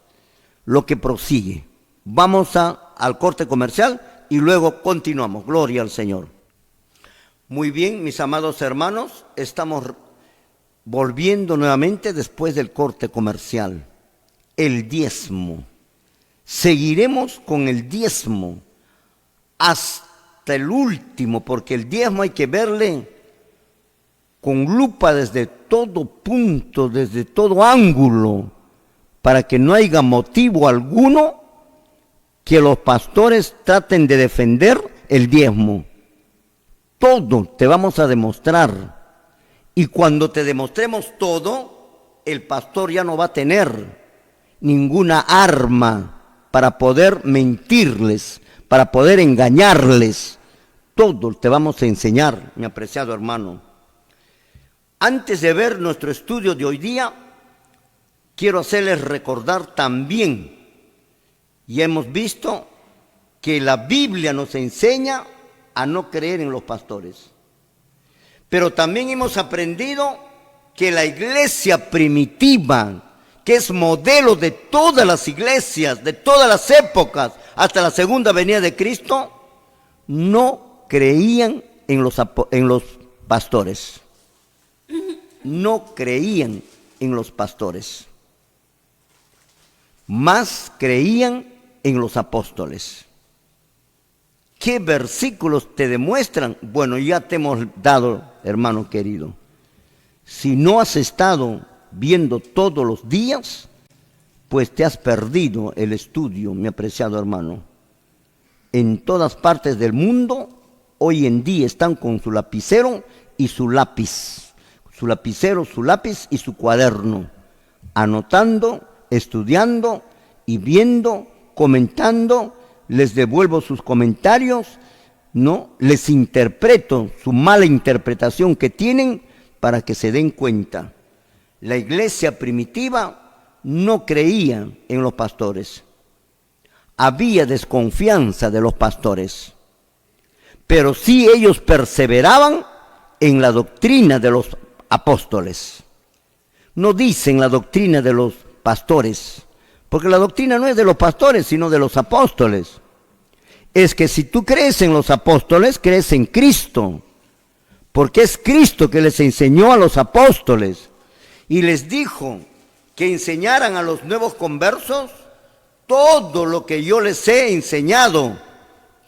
Lo que prosigue. Vamos al corte comercial y luego continuamos. Gloria al Señor. Muy bien, mis amados hermanos, estamos volviendo nuevamente después del corte comercial. El diezmo. Seguiremos con el diezmo hasta el último, porque el diezmo hay que verle con lupa desde todo punto, desde todo ángulo, para que no haya motivo alguno que los pastores traten de defender el diezmo. Todo te vamos a demostrar. Y cuando te demostremos todo, el pastor ya no va a tener ninguna arma para poder mentirles, para poder engañarles. Todo te vamos a enseñar, mi apreciado hermano. Antes de ver nuestro estudio de hoy día, quiero hacerles recordar también, y hemos visto que la Biblia nos enseña a no creer en los pastores. Pero también hemos aprendido que la iglesia primitiva, que es modelo de todas las iglesias, de todas las épocas, hasta la segunda venida de Cristo, no creían en los pastores. No creían en los pastores. Más creían en los apóstoles. ¿Qué versículos te demuestran? Bueno, ya te hemos dado, hermano querido. Si no has estado viendo todos los días, pues te has perdido el estudio, mi apreciado hermano. En todas partes del mundo, hoy en día están con su lapicero y su lápiz. Su lapicero, su lápiz y su cuaderno. Anotando, estudiando y viendo, comentando. Les devuelvo sus comentarios, ¿no? Les interpreto su mala interpretación que tienen para que se den cuenta. La iglesia primitiva no creía en los pastores. Había desconfianza de los pastores. Pero sí ellos perseveraban en la doctrina de los apóstoles. No dicen la doctrina de los pastores, porque la doctrina no es de los pastores, sino de los apóstoles. Es que si tú crees en los apóstoles, crees en Cristo, porque es Cristo que les enseñó a los apóstoles y les dijo que enseñaran a los nuevos conversos todo lo que yo les he enseñado,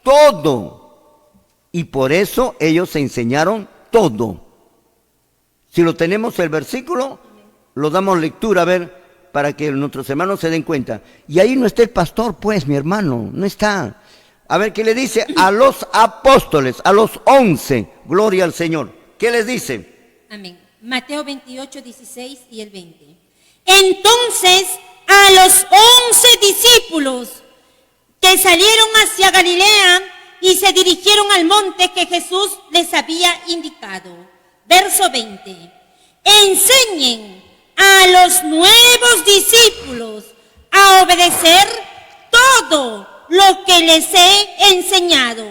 todo. Y por eso ellos enseñaron todo. Si lo tenemos el versículo, lo damos lectura, a ver, para que nuestros hermanos se den cuenta. Y ahí no está el pastor, pues, mi hermano, no está. A ver, ¿qué le dice a los apóstoles, a los 11? Gloria al Señor. ¿Qué les dice? Amén. Mateo 28, 16 y el 20. Entonces, a los 11 discípulos que salieron hacia Galilea y se dirigieron al monte que Jesús les había indicado. Verso 20. Enseñen a los nuevos discípulos a obedecer todo lo que les he enseñado.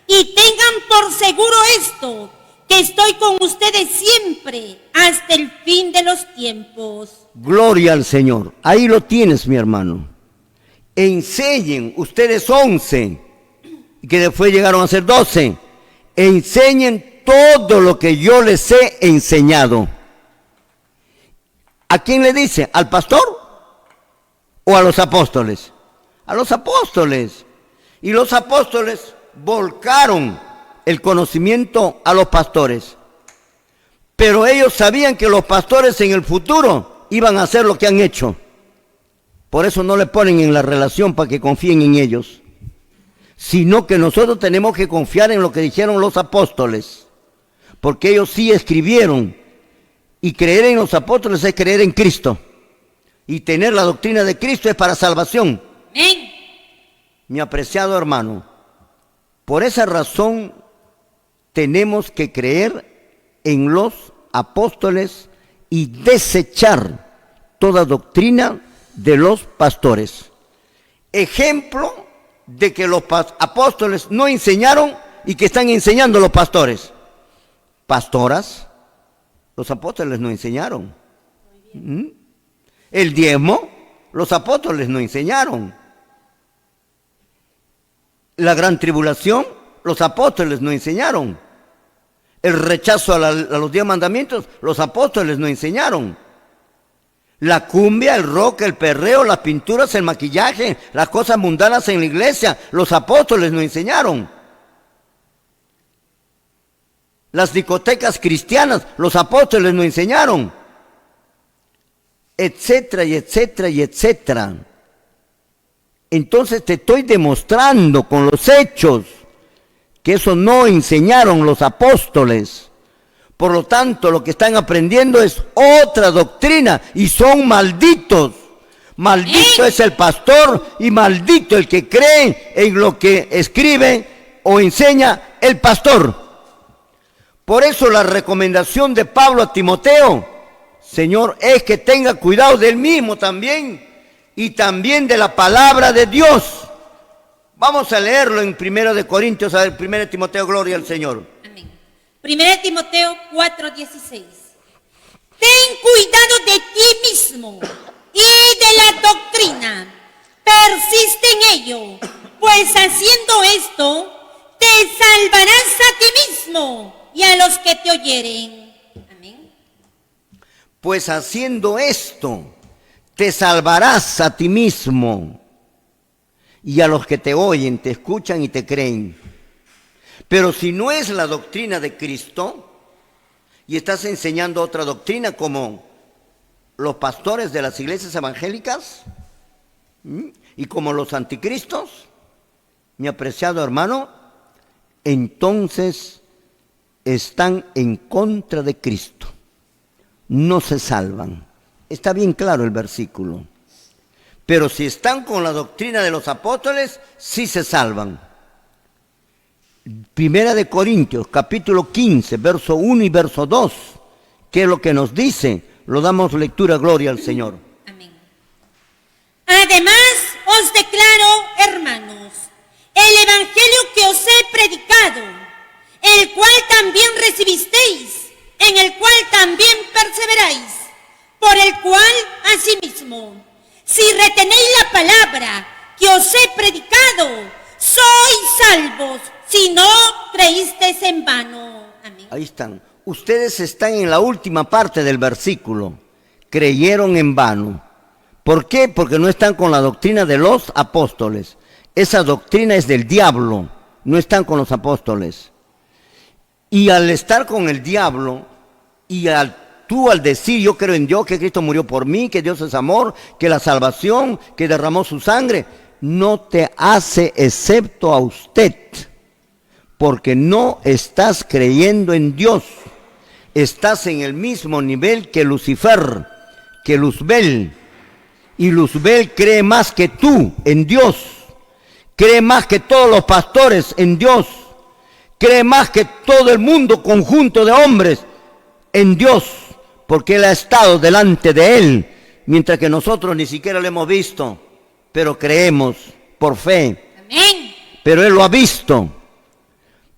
Y tengan por seguro esto, que estoy con ustedes siempre hasta el fin de los tiempos. Gloria al Señor. Ahí lo tienes, mi hermano. Enseñen ustedes 11 y que después llegaron a ser 12. Enseñen todo lo que yo les he enseñado. ¿A quién le dice? ¿Al pastor o a los apóstoles? A los apóstoles. Y los apóstoles volcaron el conocimiento a los pastores. Pero ellos sabían que los pastores en el futuro iban a hacer lo que han hecho. Por eso no le ponen en la relación para que confíen en ellos, sino que nosotros tenemos que confiar en lo que dijeron los apóstoles, porque ellos sí escribieron, y creer en los apóstoles es creer en Cristo, y tener la doctrina de Cristo es para salvación. Amén. Mi apreciado hermano, por esa razón tenemos que creer en los apóstoles y desechar toda doctrina de los pastores. Ejemplo de que los apóstoles no enseñaron y que están enseñando los pastores. Pastoras, los apóstoles no enseñaron. El diezmo, los apóstoles no enseñaron. La gran tribulación, los apóstoles no enseñaron. El rechazo a los 10 mandamientos, los apóstoles no enseñaron. La cumbia, el rock, el perreo, las pinturas, el maquillaje, las cosas mundanas en la iglesia, los apóstoles no enseñaron. Las discotecas cristianas, los apóstoles no enseñaron. Etcétera, y etcétera, y etcétera. Entonces te estoy demostrando con los hechos que eso no enseñaron los apóstoles. Por lo tanto, lo que están aprendiendo es otra doctrina y son malditos. Maldito es el pastor y maldito el que cree en lo que escribe o enseña el pastor. Por eso la recomendación de Pablo a Timoteo, Señor, es que tenga cuidado de él mismo también y también de la palabra de Dios. Vamos a leerlo en 1 Corintios, a ver, 1 Timoteo, gloria al Señor. Amén. 1 Timoteo 4:16. Ten cuidado de ti mismo y de la doctrina. Persiste en ello, pues haciendo esto te salvarás a ti mismo y a los que te oyeren. Amén. Pues haciendo esto te salvarás a ti mismo y a los que te oyen, te escuchan y te creen. Pero si no es la doctrina de Cristo y estás enseñando otra doctrina como los pastores de las iglesias evangélicas y como los anticristos, mi apreciado hermano, entonces están en contra de Cristo. No se salvan. Está bien claro el versículo. Pero si están con la doctrina de los apóstoles, sí se salvan. 1 Corintios, capítulo 15, verso 1 y verso 2. ¿Qué es lo que nos dice? Lo damos lectura, gloria al Señor. Amén. Además, os declaro, hermanos, el evangelio que os he predicado, el cual también recibisteis, en el cual también perseveráis, por el cual, asimismo, si retenéis la palabra que os he predicado, sois salvos, si no creísteis en vano. Amén. Ahí están. Ustedes están en la última parte del versículo. Creyeron en vano. ¿Por qué? Porque no están con la doctrina de los apóstoles. Esa doctrina es del diablo. No están con los apóstoles. Y al estar con el diablo y tú al decir yo creo en Dios, que Cristo murió por mí, que Dios es amor, que la salvación, que derramó su sangre, no te hace excepto a usted, porque no estás creyendo en Dios. Estás en el mismo nivel que Lucifer, que Luzbel, y Luzbel cree más que tú en Dios, cree más que todos los pastores en Dios, cree más que todo el mundo conjunto de hombres en Dios, porque Él ha estado delante de Él, mientras que nosotros ni siquiera lo hemos visto, pero creemos por fe. Amén. Pero Él lo ha visto.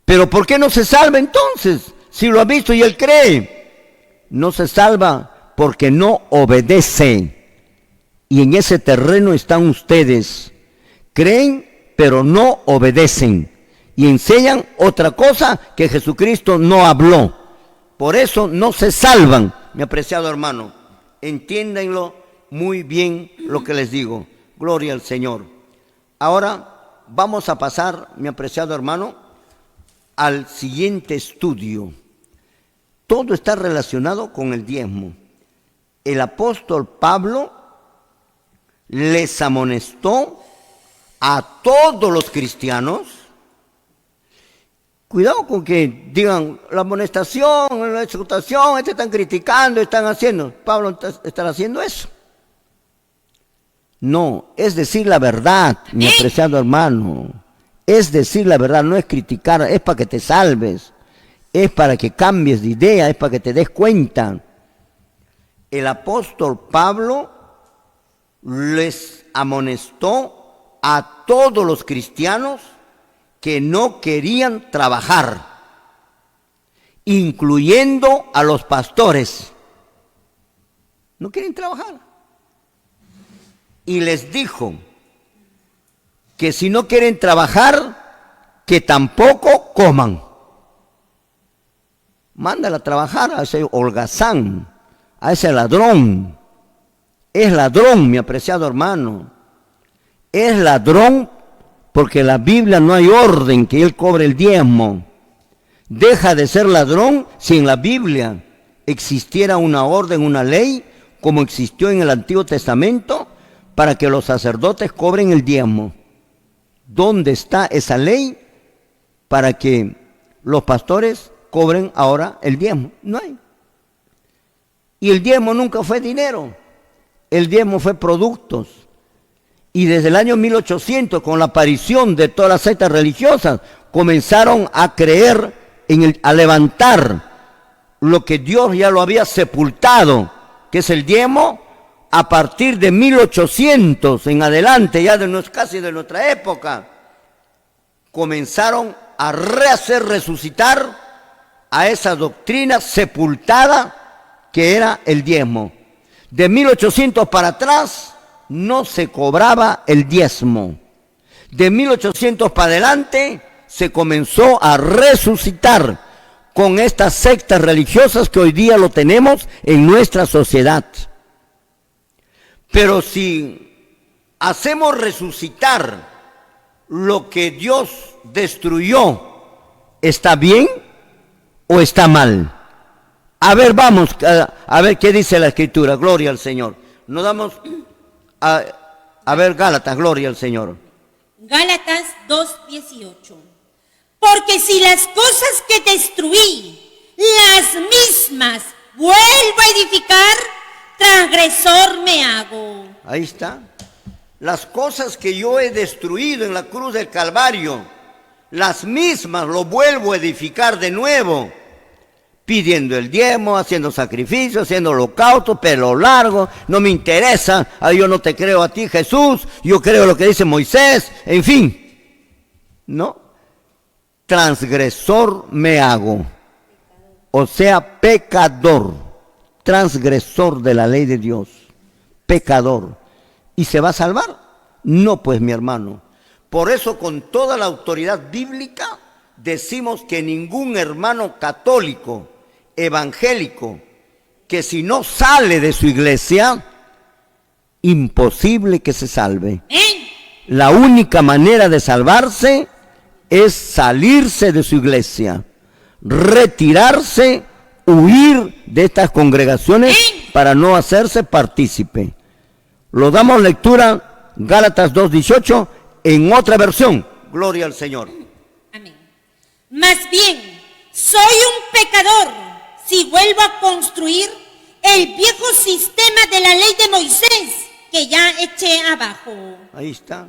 Pero ¿por qué no se salva entonces? Si lo ha visto y Él cree. No se salva porque no obedece. Y en ese terreno están ustedes. Creen, pero no obedecen. y enseñan otra cosa que Jesucristo no habló. Por eso no se salvan, mi apreciado hermano. Entiéndanlo muy bien lo que les digo. Gloria al Señor. Ahora vamos a pasar, mi apreciado hermano, al siguiente estudio. Todo está relacionado con el diezmo. El apóstol Pablo les amonestó a todos los cristianos. Cuidado con que digan la amonestación, la exhortación, están criticando, están haciendo. Pablo está haciendo eso. No, es decir la verdad, mi apreciado hermano. Es decir la verdad, no es criticar, es para que te salves. Es para que cambies de idea, es para que te des cuenta. El apóstol Pablo les amonestó a todos los cristianos que no querían trabajar, incluyendo a los pastores. No quieren trabajar. Y les dijo que si no quieren trabajar, que tampoco coman. Mándala a trabajar a ese holgazán, a ese ladrón. Es ladrón, mi apreciado hermano. Es ladrón porque en la Biblia no hay orden que él cobre el diezmo. Deja de ser ladrón si en la Biblia existiera una orden, una ley, como existió en el Antiguo Testamento, para que los sacerdotes cobren el diezmo. ¿Dónde está esa ley para que los pastores cobren ahora el diezmo? No hay. Y el diezmo nunca fue dinero, el diezmo fue productos. Y desde el año 1800, con la aparición de todas las sectas religiosas, comenzaron a creer, a levantar lo que Dios ya lo había sepultado, que es el diezmo. A partir de 1800 en adelante, ya casi de nuestra época, comenzaron a rehacer resucitar a esa doctrina sepultada que era el diezmo. De 1800 para atrás no se cobraba el diezmo. De 1800 para adelante se comenzó a resucitar con estas sectas religiosas que hoy día lo tenemos en nuestra sociedad. Pero si hacemos resucitar lo que Dios destruyó, ¿está bien o está mal? A ver, vamos a ver qué dice la Escritura. Gloria al Señor. Nos damos a ver Gálatas, gloria al Señor. Gálatas 2:18. Porque si las cosas que destruí, las mismas vuelvo a edificar, transgresor me hago. Ahí está. Las cosas que yo he destruido en la cruz del Calvario, las mismas lo vuelvo a edificar de nuevo, pidiendo el diezmo, haciendo sacrificios, haciendo holocaustos, pelo largo, no me interesa, yo no te creo a ti, Jesús, yo creo lo que dice Moisés, en fin. No, transgresor me hago, o sea, pecador. Transgresor de la ley de Dios, pecador. ¿Y se va a salvar? No, pues, mi hermano. Por eso, con toda la autoridad bíblica, decimos que ningún hermano católico, evangélico, que si no sale de su iglesia, imposible que se salve. La única manera de salvarse es salirse de su iglesia, retirarse, huir de estas congregaciones para no hacerse partícipe. Lo damos lectura, Gálatas 2:18, en otra versión. Gloria al Señor. Amén. Más bien, soy un pecador si vuelvo a construir el viejo sistema de la ley de Moisés que ya eché abajo. Ahí está.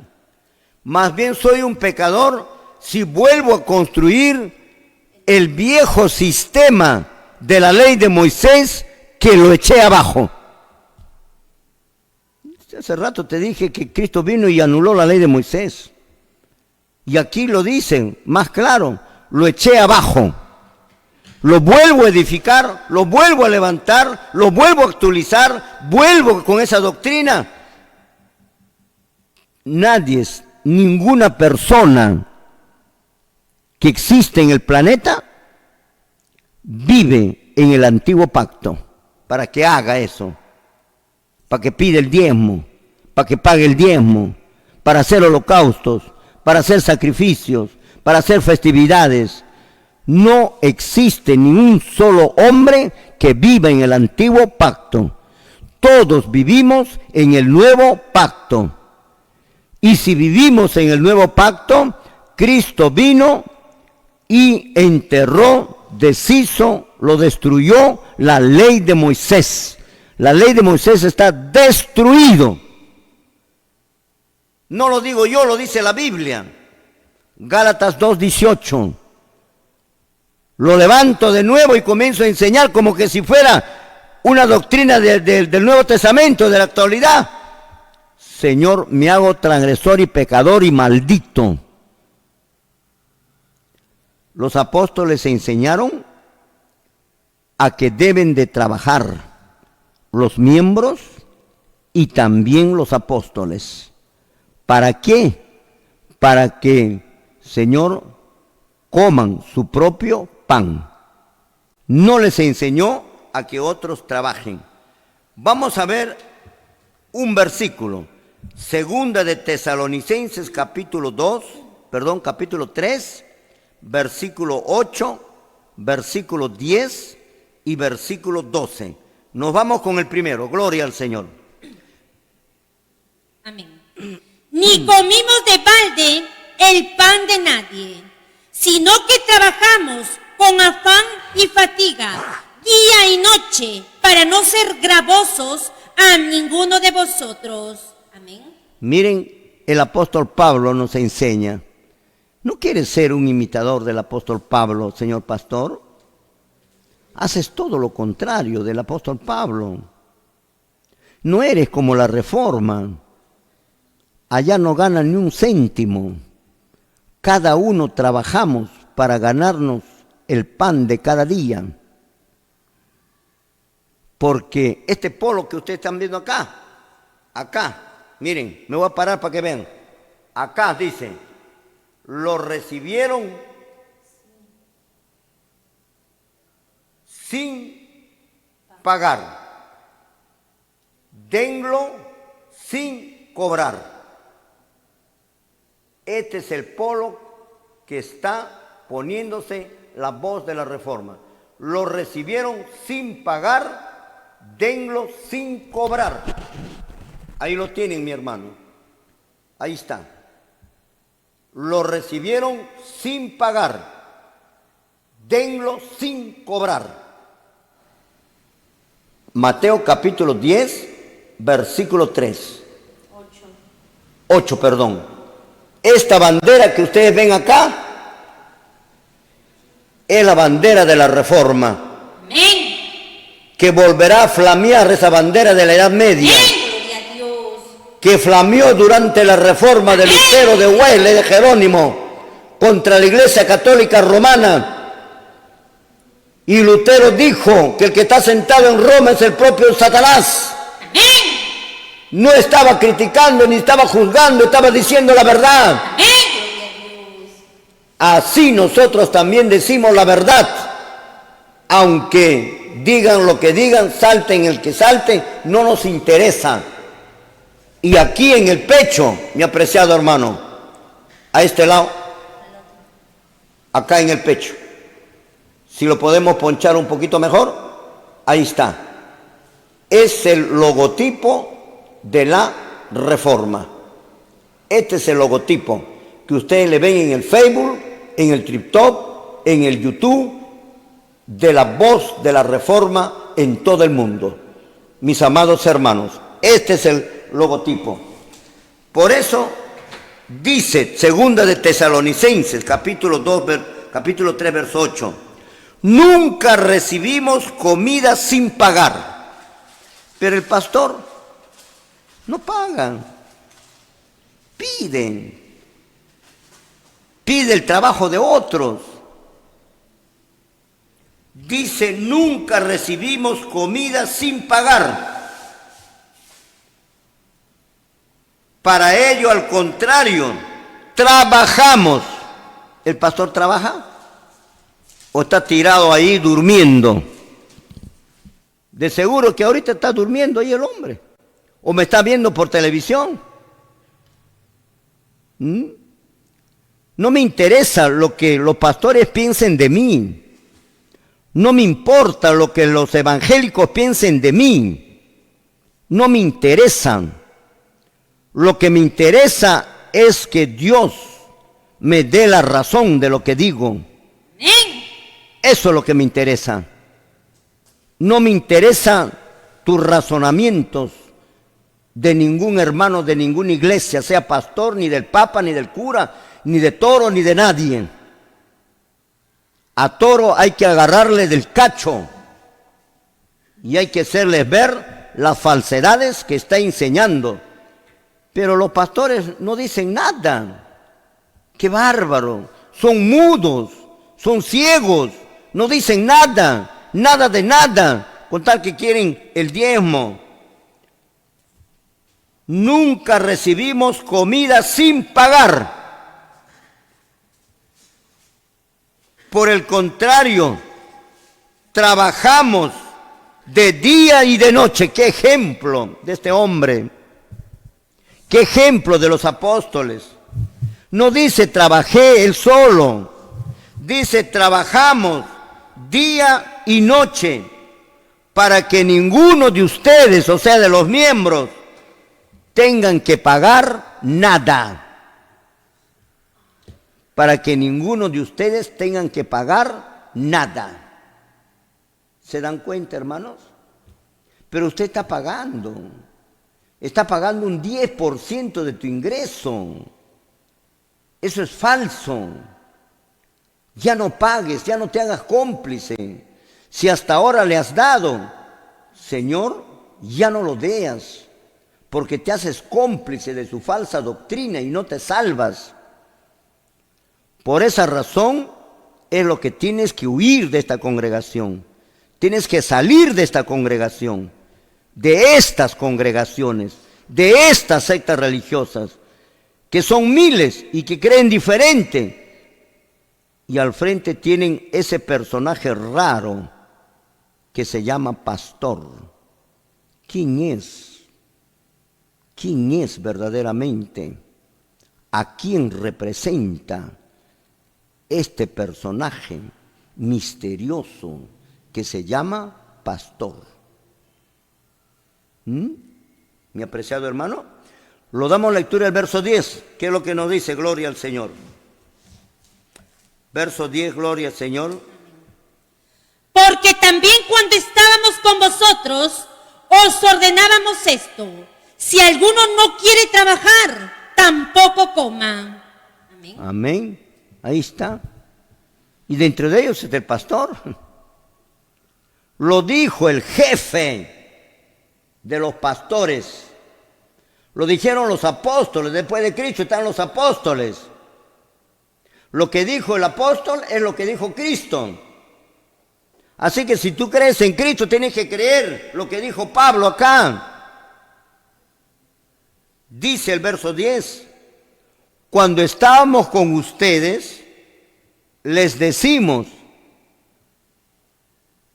Más bien soy un pecador si vuelvo a construir el viejo sistema de la ley de Moisés que lo eché abajo. Hace rato te dije que Cristo vino y anuló la ley de Moisés. Y aquí lo dicen más claro, lo eché abajo. Lo vuelvo a edificar, lo vuelvo a levantar, lo vuelvo a actualizar, vuelvo con esa doctrina. Nadie, ninguna persona que existe en el planeta vive en el antiguo pacto. Para que haga eso, para que pida el diezmo, para que pague el diezmo, para hacer holocaustos, para hacer sacrificios, para hacer festividades. No existe ni un solo hombre que viva en el antiguo pacto. Todos vivimos en el nuevo pacto. Y si vivimos en el nuevo pacto, Cristo vino y enterró, deshizo, lo destruyó la ley de Moisés. La ley de Moisés está destruido. No lo digo yo, lo dice la Biblia. Gálatas 2:18. Lo levanto de nuevo y comienzo a enseñar como que si fuera una doctrina del Nuevo Testamento, de la actualidad. Señor, me hago transgresor y pecador y maldito. Los apóstoles enseñaron a que deben de trabajar los miembros y también los apóstoles. ¿Para qué? Para que, Señor, coman su propio pan. No les enseñó a que otros trabajen. Vamos a ver un versículo. Segunda de Tesalonicenses capítulo 3, versículo 8, versículo 10 y versículo 12. Nos vamos con el primero. Gloria al Señor. Amén. Ni comimos de balde el pan de nadie, sino que trabajamos con afán y fatiga, día y noche, para no ser gravosos a ninguno de vosotros. Amén. Miren, el apóstol Pablo nos enseña. ¿No quieres ser un imitador del apóstol Pablo, señor pastor? Haces todo lo contrario del apóstol Pablo. No eres como la Reforma. Allá no ganan ni un céntimo. Cada uno trabajamos para ganarnos el pan de cada día. Porque este polo que ustedes están viendo acá, miren, me voy a parar para que vean. Acá dice, lo recibieron sin pagar. Denlo sin cobrar. Este es el polo que está poniéndose la voz de la Reforma. Lo recibieron sin pagar, denlo sin cobrar. Ahí lo tienen, mi hermano. Ahí está. Lo recibieron sin pagar, denlo sin cobrar. Mateo capítulo 10, versículo 3. 8, perdón. Esta bandera que ustedes ven acá es la bandera de la Reforma. Amén. Que volverá a flamear esa bandera de la Edad Media. Gloria a Dios. Que flameó durante la Reforma de Lutero, de Wesley, de Jerónimo, contra la Iglesia Católica Romana. Y Lutero dijo que el que está sentado en Roma es el propio Satanás. Amén. No estaba criticando ni estaba juzgando, estaba diciendo la verdad. Amén. Gloria a Dios. Así nosotros también decimos la verdad. Aunque digan lo que digan, salten el que salte, no nos interesa. Y aquí en el pecho, mi apreciado hermano, a este lado, acá en el pecho, si lo podemos ponchar un poquito mejor, ahí está. Es el logotipo de la Reforma. Este es el logotipo que ustedes le ven en el Facebook, en el TikTok, en el YouTube, de la voz de la Reforma en todo el mundo. Mis amados hermanos, este es el logotipo. Por eso dice segunda de Tesalonicenses, capítulo 3, verso 8. Nunca recibimos comida sin pagar. Pero el pastor no paga. Pide el trabajo de otros. Dice, nunca recibimos comida sin pagar. Para ello, al contrario, trabajamos ¿El pastor trabaja? ¿O está tirado ahí durmiendo? De seguro que ahorita está durmiendo ahí el hombre. ¿O me está viendo por televisión? No me interesa lo que los pastores piensen de mí. No me importa lo que los evangélicos piensen de mí. No me interesan. Lo que me interesa es que Dios me dé la razón de lo que digo. Eso es lo que me interesa. No me interesan tus razonamientos de ningún hermano, de ninguna iglesia, sea pastor, ni del papa, ni del cura, ni de Toro, ni de nadie. A Toro hay que agarrarle del cacho y hay que hacerles ver las falsedades que está enseñando. Pero los pastores no dicen nada. ¡Qué bárbaro! Son mudos, son ciegos, no dicen nada, nada de nada, con tal que quieren el diezmo. Nunca recibimos comida sin pagar. Por el contrario, trabajamos de día y de noche. ¡Qué ejemplo de este hombre! ¡Qué ejemplo de los apóstoles! No dice trabajé él solo, dice trabajamos día y noche para que ninguno de ustedes, o sea de los miembros, tengan que pagar nada. Para que ninguno de ustedes tengan que pagar nada. ¿Se dan cuenta, hermanos? Pero usted está pagando un 10% de tu ingreso. Eso es falso. Ya no pagues, ya no te hagas cómplice. Si hasta ahora le has dado, Señor, ya no lo deas, porque te haces cómplice de su falsa doctrina y no te salvas. Por esa razón es lo que tienes que huir de esta congregación. Tienes que salir de esta congregación, de estas congregaciones, de estas sectas religiosas, que son miles y que creen diferente. Y al frente tienen ese personaje raro que se llama pastor. ¿Quién es? ¿Quién es verdaderamente? ¿A quién representa este personaje misterioso que se llama pastor? Mi apreciado hermano, lo damos lectura del verso 10, que es lo que nos dice, gloria al Señor. Verso 10, gloria al Señor. Porque también cuando estábamos con vosotros, os ordenábamos esto: si alguno no quiere trabajar, tampoco coma. Amén. Amén. Ahí está. Y dentro de ellos está el pastor. Lo dijo el jefe de los pastores. Lo dijeron los apóstoles. Después de Cristo están los apóstoles. Lo que dijo el apóstol es lo que dijo Cristo. Así que si tú crees en Cristo, tienes que creer lo que dijo Pablo acá. Dice el verso 10, cuando estábamos con ustedes, les decimos,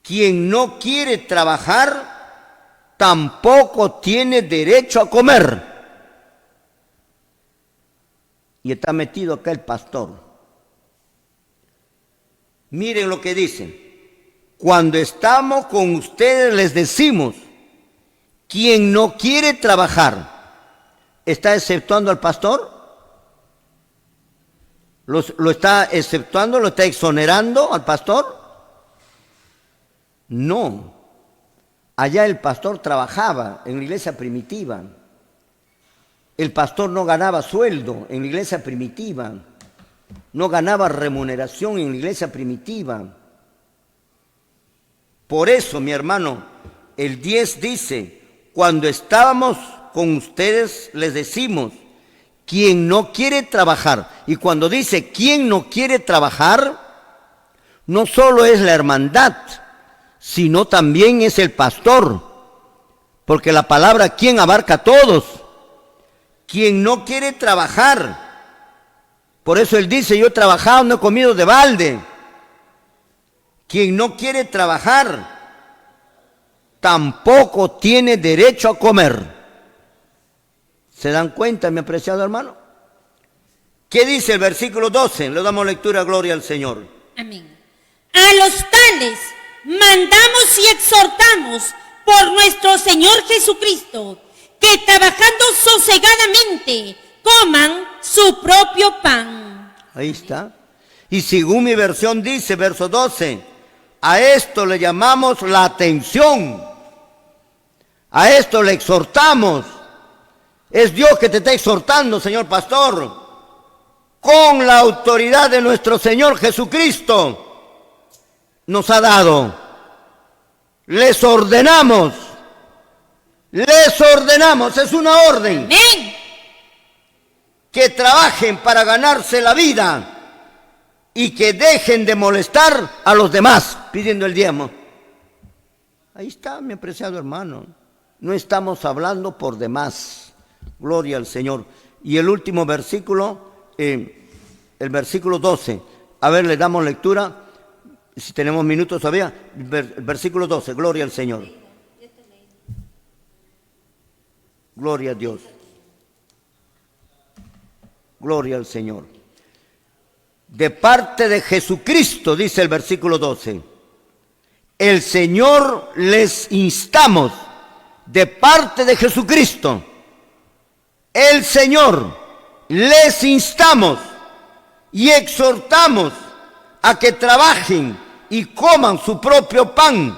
quien no quiere trabajar, tampoco tiene derecho a comer. Y está metido acá el pastor. Miren lo que dice. Cuando estamos con ustedes les decimos, quien no quiere trabajar, ¿está exceptuando al pastor? ¿Lo está exceptuando, lo está exonerando al pastor? No. Allá el pastor trabajaba en la iglesia primitiva. El pastor no ganaba sueldo en la iglesia primitiva. No ganaba remuneración en la iglesia primitiva. Por eso, mi hermano, el 10 dice, cuando estábamos con ustedes les decimos, quien no quiere trabajar. Y cuando dice quien no quiere trabajar, no solo es la hermandad, sino también es el pastor. Porque la palabra quien abarca a todos. Quien no quiere trabajar Por eso Él dice, yo he trabajado, no he comido de balde. Quien no quiere trabajar, tampoco tiene derecho a comer. ¿Se dan cuenta, mi apreciado hermano? ¿Qué dice el versículo 12? Le damos lectura, gloria al Señor. Amén. A los tales mandamos y exhortamos por nuestro Señor Jesucristo, que trabajando sosegadamente coman su propio pan. Ahí está. Y según mi versión dice, verso 12, a esto le llamamos la atención. A esto le exhortamos. Es Dios que te está exhortando, señor pastor, con la autoridad de nuestro Señor Jesucristo. Nos ha dado. Les ordenamos, es una orden. Amén. Que trabajen para ganarse la vida y que dejen de molestar a los demás pidiendo el diezmo. Ahí está, mi apreciado hermano. No estamos hablando por demás. Gloria al Señor. Y el último versículo, el versículo 12. A ver, le damos lectura. Si tenemos minutos todavía. Versículo 12. Gloria al Señor. Gloria a Dios. Gloria al Señor. De parte de Jesucristo, dice el versículo 12. El Señor les instamos, de parte de Jesucristo. El Señor les instamos y exhortamos a que trabajen y coman su propio pan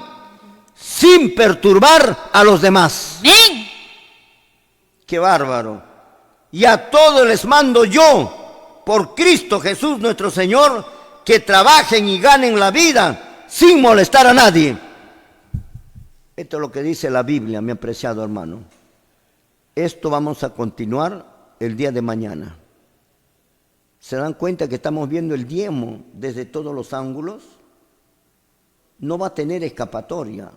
sin perturbar a los demás. Amén. ¡Qué bárbaro! Y a todos les mando yo, por Cristo Jesús nuestro Señor, que trabajen y ganen la vida sin molestar a nadie. Esto es lo que dice la Biblia, mi apreciado hermano. Esto vamos a continuar el día de mañana. ¿Se dan cuenta que estamos viendo el diezmo desde todos los ángulos? No va a tener escapatoria,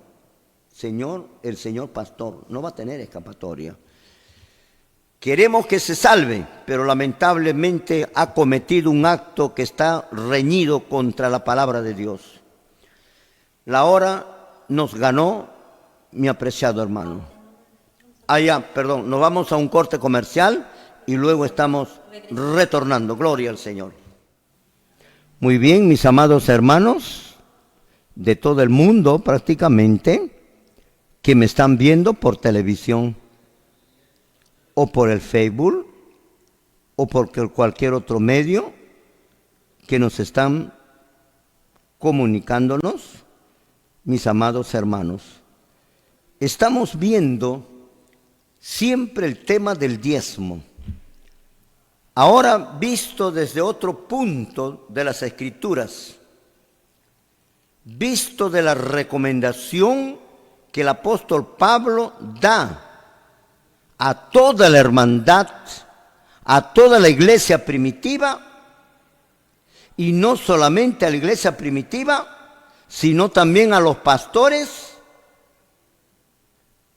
el señor pastor, no va a tener escapatoria. Queremos que se salve, pero lamentablemente ha cometido un acto que está reñido contra la palabra de Dios. La hora nos ganó, mi apreciado hermano. Nos vamos a un corte comercial y luego estamos retornando. Gloria al Señor. Muy bien, mis amados hermanos de todo el mundo prácticamente, que me están viendo por televisión o por el Facebook o por cualquier otro medio que nos están comunicándonos, mis amados hermanos. Estamos viendo siempre el tema del diezmo. Ahora visto desde otro punto de las Escrituras, visto de la recomendación que el apóstol Pablo da a toda la hermandad, a toda la iglesia primitiva, y no solamente a la iglesia primitiva, sino también a los pastores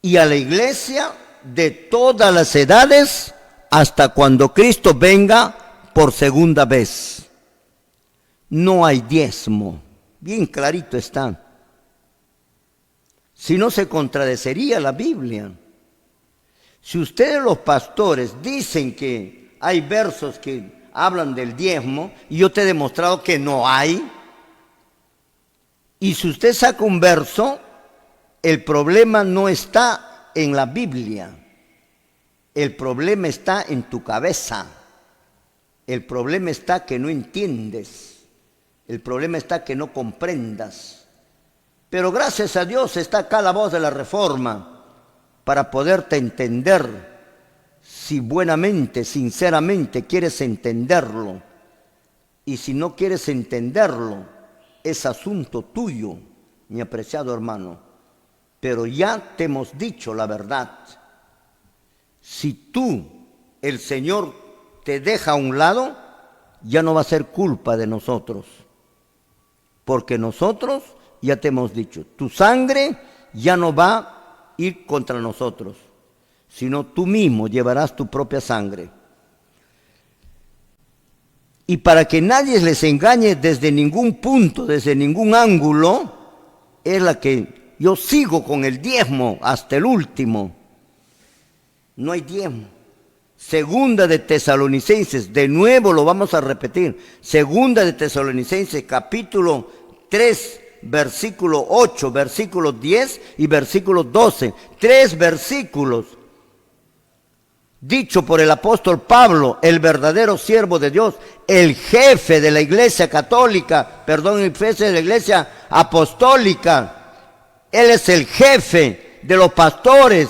y a la iglesia de todas las edades hasta cuando Cristo venga por segunda vez. No hay diezmo, bien clarito está. Si no, se contradeciría la Biblia. Si ustedes los pastores dicen que hay versos que hablan del diezmo y yo te he demostrado que no hay, y si usted saca un verso, el problema no está en la Biblia, el problema está en tu cabeza, el problema está que no entiendes, el problema está que no comprendas. Pero gracias a Dios está acá la voz de la Reforma para poderte entender, si buenamente, sinceramente quieres entenderlo. Y si no quieres entenderlo, es asunto tuyo, mi apreciado hermano. Pero ya te hemos dicho la verdad. Si tú, el Señor, te deja a un lado, ya no va a ser culpa de nosotros. Porque nosotros ya te hemos dicho, tu sangre ya no va a ir contra nosotros, sino tú mismo llevarás tu propia sangre. y para que nadie les engañe desde ningún punto, desde ningún ángulo, es la que yo sigo con el diezmo hasta el último. No hay diezmo. Segunda de Tesalonicenses, de nuevo lo vamos a repetir. Segunda de Tesalonicenses, capítulo 3, versículo 8, versículo 10 y versículo 12. 3 versículos. Dicho por el apóstol Pablo, el verdadero siervo de Dios, el jefe de la iglesia católica, el jefe de la iglesia apostólica. Él es el jefe de los pastores.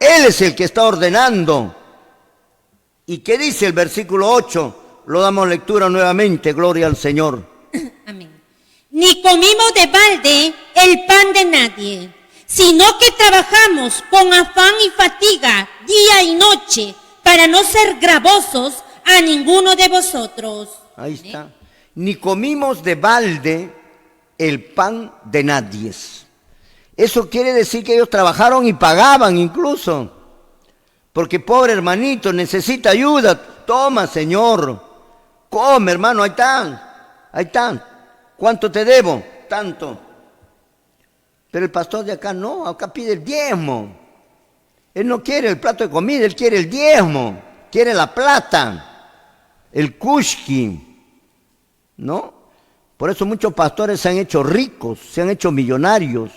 Él es el que está ordenando. ¿Y qué dice el versículo 8? Lo damos lectura nuevamente, gloria al Señor. Amén. Ni comimos de balde el pan de nadie, sino que trabajamos con afán y fatiga día y noche para no ser gravosos a ninguno de vosotros. Ahí está. Ni comimos de balde el pan de nadie. Eso quiere decir que ellos trabajaron y pagaban incluso. Porque pobre hermanito necesita ayuda. Toma, Señor. Come, hermano, ahí está. Ahí está. ¿Cuánto te debo? Tanto. Pero el pastor de acá no, acá pide el diezmo. Él no quiere el plato de comida, él quiere el diezmo. Quiere la plata, el kushki, ¿no? Por eso muchos pastores se han hecho ricos, se han hecho millonarios.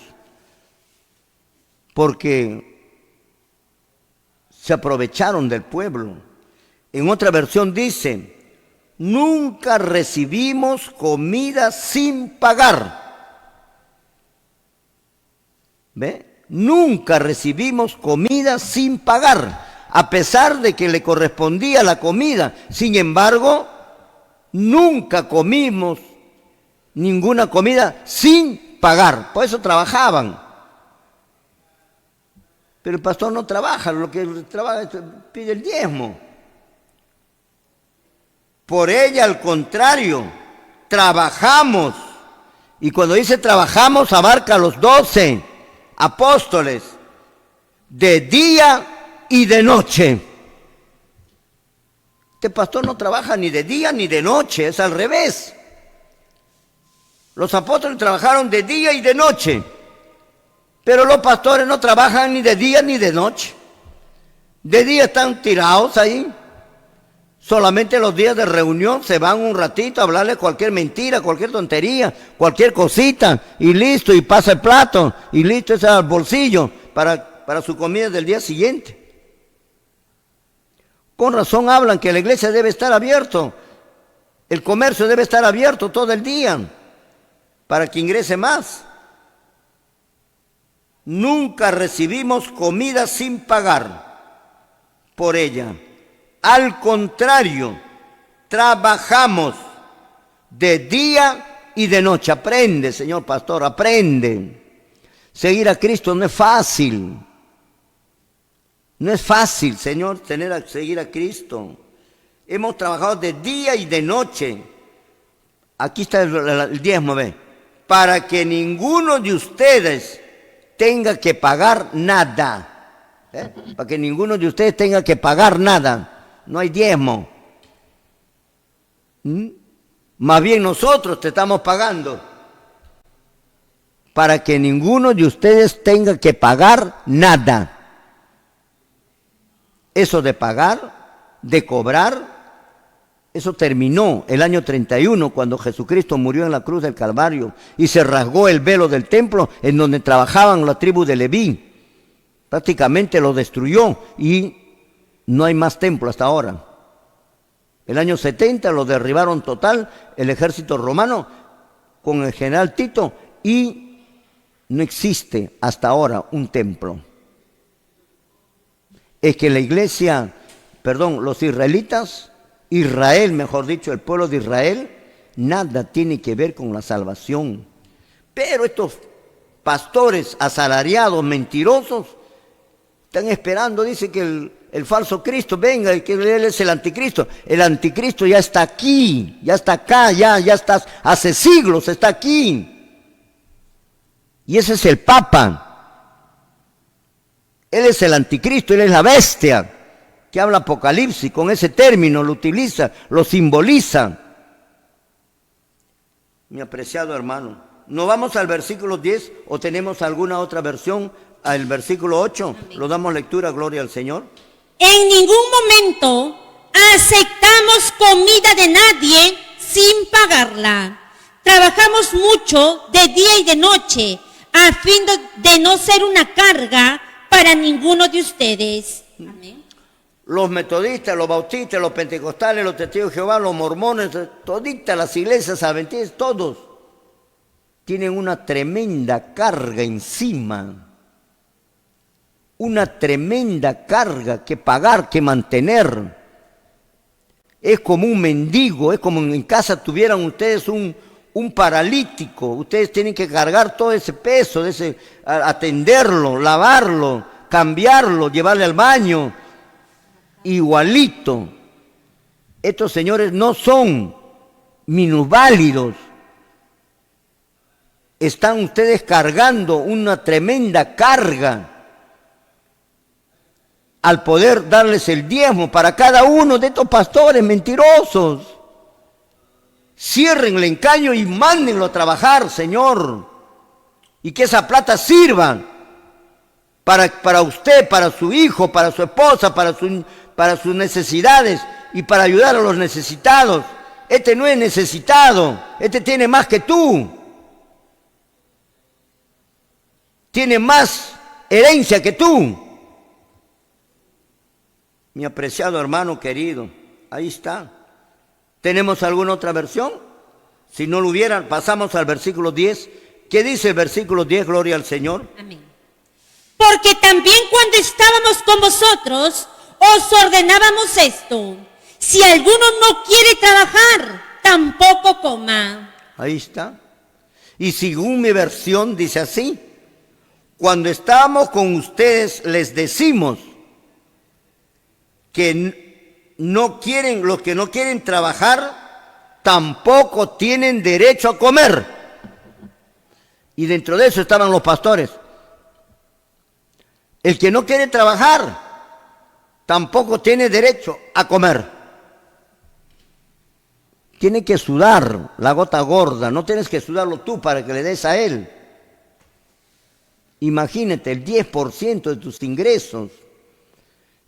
Porque se aprovecharon del pueblo. En otra versión dice, nunca recibimos comida sin pagar. ¿Ve? Nunca recibimos comida sin pagar, a pesar de que le correspondía la comida. Sin embargo, nunca comimos ninguna comida sin pagar. Por eso trabajaban. Pero el pastor no trabaja, lo que trabaja es pide el diezmo. Por ella, al contrario, trabajamos. Y cuando dice trabajamos, abarca a los 12 apóstoles, de día y de noche. Este pastor no trabaja ni de día ni de noche, es al revés. Los apóstoles trabajaron de día y de noche. Pero los pastores no trabajan ni de día ni de noche. De día están tirados ahí. Solamente los días de reunión se van un ratito a hablarle cualquier mentira, cualquier tontería, cualquier cosita, y listo, y pasa el plato, y listo, ese al bolsillo para su comida del día siguiente. Con razón hablan que la iglesia debe estar abierto, el comercio debe estar abierto todo el día, para que ingrese más. Nunca recibimos comida sin pagar por ella. Al contrario, trabajamos de día y de noche. Aprende, señor pastor, aprende. Seguir a Cristo no es fácil. No es fácil, Señor, seguir a Cristo. Hemos trabajado de día y de noche. Aquí está el diezmo, ve. Para que ninguno de ustedes tenga que pagar nada. Para que ninguno de ustedes tenga que pagar nada. No hay diezmo. Más bien nosotros te estamos pagando. Para que ninguno de ustedes tenga que pagar nada. Eso de pagar, de cobrar, eso terminó el año 31 cuando Jesucristo murió en la cruz del Calvario y se rasgó el velo del templo en donde trabajaban la tribu de Leví. Prácticamente lo destruyó y no hay más templo hasta ahora. El año 70 lo derribaron total el ejército romano con el general Tito y no existe hasta ahora un templo. Es que la iglesia, los israelitas, Israel, mejor dicho, el pueblo de Israel, nada tiene que ver con la salvación. Pero estos pastores asalariados, mentirosos, están esperando, dice que el falso Cristo venga y que él es el anticristo. El anticristo ya está aquí, ya está acá, ya está, hace siglos está aquí. Y ese es el Papa. Él es el anticristo, él es la bestia que habla Apocalipsis, con ese término lo utiliza, lo simboliza. Mi apreciado hermano, ¿no vamos al versículo 10 o tenemos alguna otra versión al versículo 8? Amén. ¿Lo damos lectura, gloria al Señor? En ningún momento aceptamos comida de nadie sin pagarla. Trabajamos mucho de día y de noche a fin de no ser una carga para ninguno de ustedes. Amén. Los metodistas, los bautistas, los pentecostales, los testigos de Jehová, los mormones, toditas las iglesias adventistas, todos tienen una tremenda carga encima. Una tremenda carga que pagar, que mantener. Es como un mendigo, es como en casa tuvieran ustedes un paralítico. Ustedes tienen que cargar todo ese peso, atenderlo, lavarlo, cambiarlo, llevarle al baño. Igualito. Estos señores no son minusválidos. Están ustedes cargando una tremenda carga al poder darles el diezmo para cada uno de estos pastores mentirosos. Cierren el engaño y mándenlo a trabajar, Señor. Y que esa plata sirva para usted, para su hijo, para su esposa, para sus necesidades y para ayudar a los necesitados. Este no es necesitado, este tiene más que tú. Tiene más herencia que tú. Mi apreciado hermano querido, ahí está. ¿Tenemos alguna otra versión? Si no lo hubieran, pasamos al versículo 10. ¿Qué dice el versículo 10? Gloria al Señor. Amén. Porque también cuando estábamos con vosotros, os ordenábamos esto: si alguno no quiere trabajar, tampoco coma. Ahí está. Y según mi versión dice así: cuando estábamos con ustedes les decimos que no quieren, los que no quieren trabajar, tampoco tienen derecho a comer. Y dentro de eso estaban los pastores. El que no quiere trabajar, tampoco tiene derecho a comer. Tiene que sudar la gota gorda, no tienes que sudarlo tú para que le des a él. Imagínate, el 10% de tus ingresos.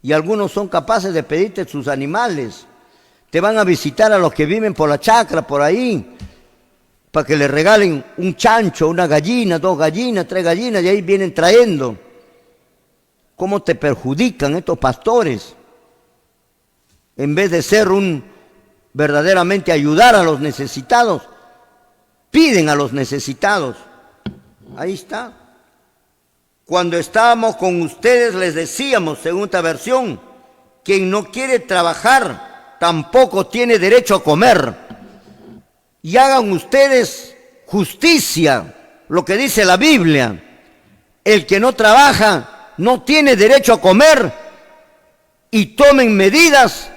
Y algunos son capaces de pedirte sus animales. Te van a visitar a los que viven por la chacra, por ahí, para que le regalen un chancho, una gallina, 2 gallinas, 3 gallinas, y ahí vienen trayendo. ¿Cómo te perjudican estos pastores? En vez de ser verdaderamente ayudar a los necesitados, piden a los necesitados. Ahí está. Cuando estábamos con ustedes les decíamos, según esta versión, quien no quiere trabajar tampoco tiene derecho a comer. Y hagan ustedes justicia, lo que dice la Biblia. El que no trabaja no tiene derecho a comer, y tomen medidas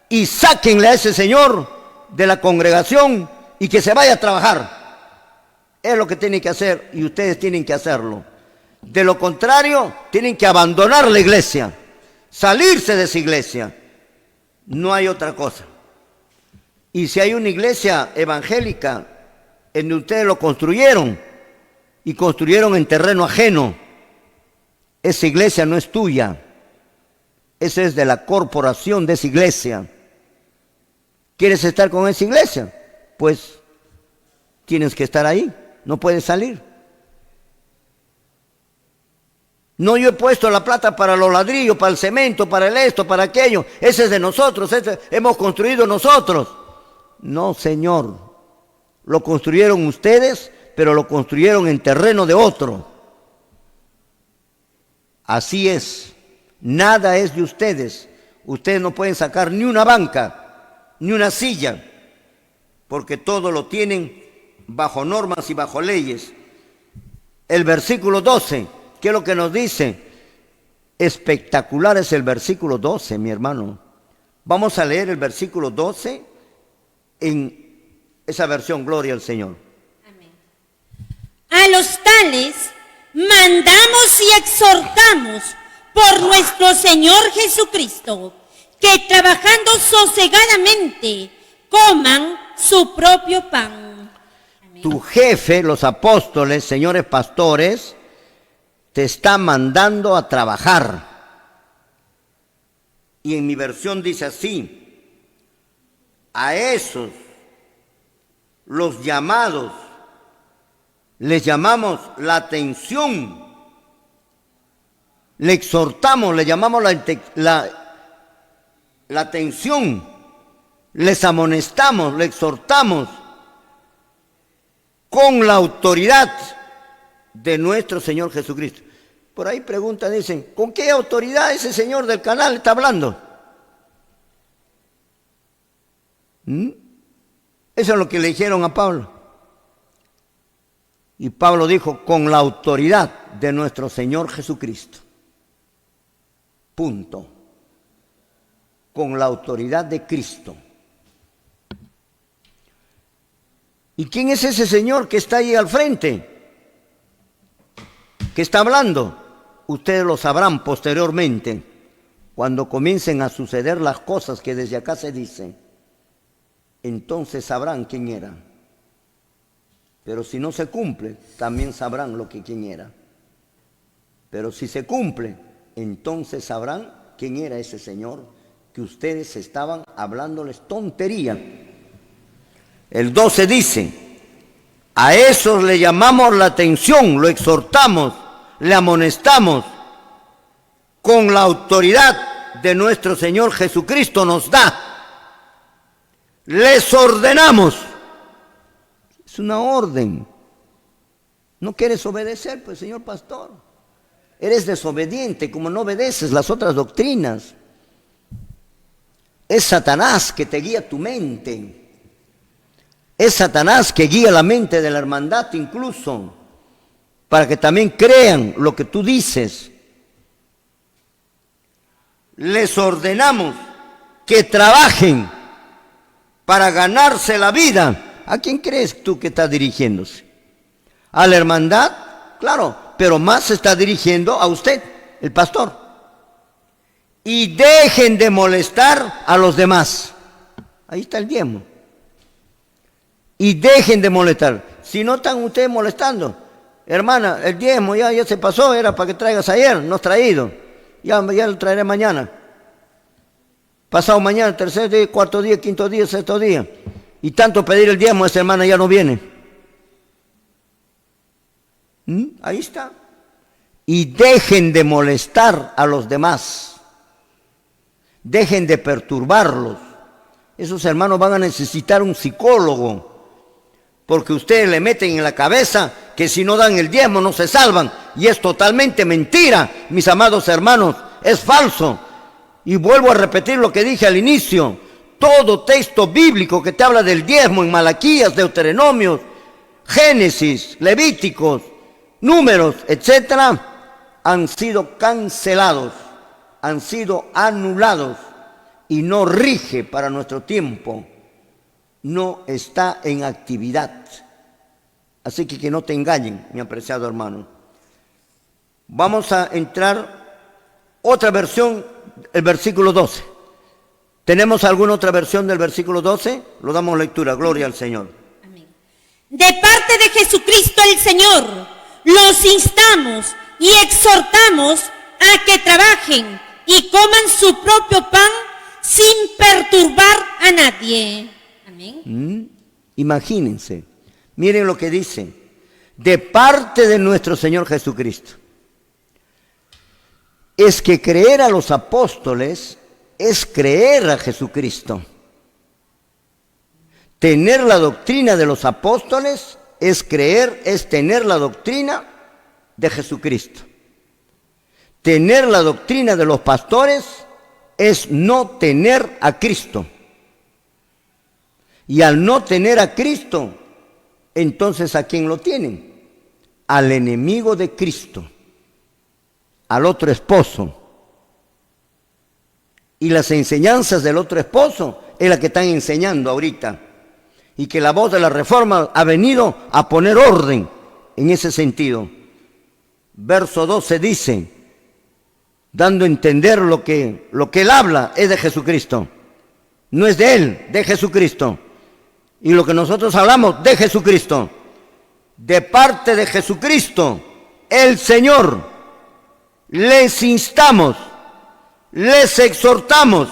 y sáquenle a ese señor de la congregación y que se vaya a trabajar. Es lo que tienen que hacer y ustedes tienen que hacerlo. De lo contrario, tienen que abandonar la iglesia, salirse de esa iglesia. No hay otra cosa. Y si hay una iglesia evangélica en donde ustedes lo construyeron y construyeron en terreno ajeno, esa iglesia no es tuya. Esa es de la corporación de esa iglesia. ¿Quieres estar con esa iglesia? Pues tienes que estar ahí, no puedes salir. No, yo he puesto la plata para los ladrillos, para el cemento, para el esto, para aquello. Ese es de nosotros, ese hemos construido nosotros. No, Señor. Lo construyeron ustedes, pero lo construyeron en terreno de otro. Así es. Nada es de ustedes. Ustedes no pueden sacar ni una banca, ni una silla, porque todo lo tienen bajo normas y bajo leyes. El versículo 12. ¿Qué es lo que nos dice? Espectacular es el versículo 12, mi hermano. Vamos a leer el versículo 12 en esa versión, gloria al Señor. Amén. A los tales mandamos y exhortamos por nuestro Señor Jesucristo, que trabajando sosegadamente coman su propio pan. tu jefe, los apóstoles, señores pastores, te está mandando a trabajar. Y en mi versión dice así: a esos, los llamados, les llamamos la atención, le exhortamos, le llamamos la atención, les amonestamos, le exhortamos con la autoridad de nuestro Señor Jesucristo. Por ahí preguntan, dicen, ¿con qué autoridad ese señor del canal está hablando? Eso es lo que le dijeron a Pablo. Y Pablo dijo, con la autoridad de nuestro Señor Jesucristo. Punto. Con la autoridad de Cristo. ¿Y quién es ese señor que está ahí al frente? ¿Que está hablando? Ustedes lo sabrán posteriormente, cuando comiencen a suceder las cosas que desde acá se dicen. Entonces sabrán quién era. Pero si no se cumple, también sabrán quién era. Pero si se cumple, entonces sabrán quién era ese señor que ustedes estaban hablándoles tontería. El 12 dice, a esos le llamamos la atención, lo exhortamos, le amonestamos, con la autoridad de nuestro Señor Jesucristo nos da. Les ordenamos. Es una orden. ¿No quieres obedecer? Pues, señor pastor, eres desobediente como no obedeces las otras doctrinas. Es Satanás que te guía tu mente. Es Satanás que guía la mente de la hermandad incluso, para que también crean lo que tú dices. Les ordenamos que trabajen para ganarse la vida. ¿A quién crees tú que está dirigiéndose? ¿A la hermandad? Claro, pero más se está dirigiendo a usted, el pastor. Y dejen de molestar a los demás. Ahí está el diezmo. Y dejen de molestar. Si no están ustedes molestando, hermana, el diezmo ya se pasó, era para que traigas ayer, no has traído. Ya lo traeré mañana. Pasado mañana, tercer día, cuarto día, quinto día, sexto día. Y tanto pedir el diezmo, esa hermana ya no viene. Ahí está. Y dejen de molestar a los demás. Dejen de perturbarlos. Esos hermanos van a necesitar un psicólogo. Porque ustedes le meten en la cabeza que si no dan el diezmo no se salvan. Y es totalmente mentira, mis amados hermanos. Es falso. Y vuelvo a repetir lo que dije al inicio. Todo texto bíblico que te habla del diezmo en Malaquías, Deuteronomios, Génesis, Levíticos, Números, etcétera, han sido cancelados, han sido anulados y no rige para nuestro tiempo. No está en actividad. Así que no te engañen, mi apreciado hermano. Vamos a entrar otra versión, el versículo 12. ¿Tenemos alguna otra versión del versículo 12? Lo damos lectura, gloria al Señor. Amén. De parte de Jesucristo el Señor, los instamos y exhortamos a que trabajen y coman su propio pan sin perturbar a nadie. Amén. Imagínense, miren lo que dice, de parte de nuestro Señor Jesucristo. Es que creer a los apóstoles es creer a Jesucristo. Tener la doctrina de los apóstoles es creer, es tener la doctrina de Jesucristo. Tener la doctrina de los pastores es no tener a Cristo. Y al no tener a Cristo, entonces ¿a quién lo tienen? Al enemigo de Cristo, al otro esposo. Y las enseñanzas del otro esposo es la que están enseñando ahorita. Y que la voz de la Reforma ha venido a poner orden en ese sentido. Verso 12 dice, dando a entender lo que él habla es de Jesucristo. No es de él, de Jesucristo. Y lo que nosotros hablamos de Jesucristo. de parte de Jesucristo, el Señor, les instamos, les exhortamos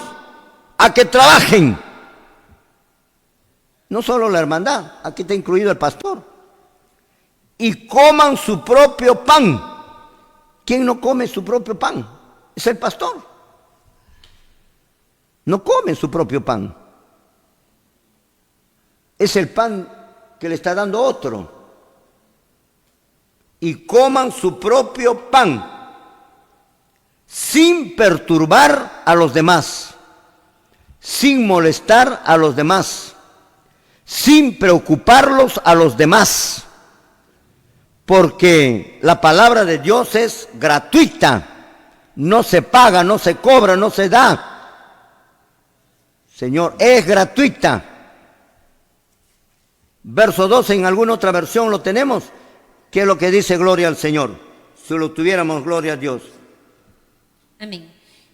a que trabajen. No solo la hermandad, aquí está incluido el pastor. Y coman su propio pan. ¿Quién no come su propio pan? Es el pastor. No come su propio pan. Es el pan que le está dando otro. Y coman su propio pan, sin perturbar a los demás, sin molestar a los demás, sin preocuparlos a los demás, porque la palabra de Dios es gratuita, no se paga, no se cobra, no se da. Señor, es gratuita. Verso 12, en alguna otra versión lo tenemos. ¿Qué es lo que dice gloria al Señor? Si lo tuviéramos, gloria a Dios. Amén.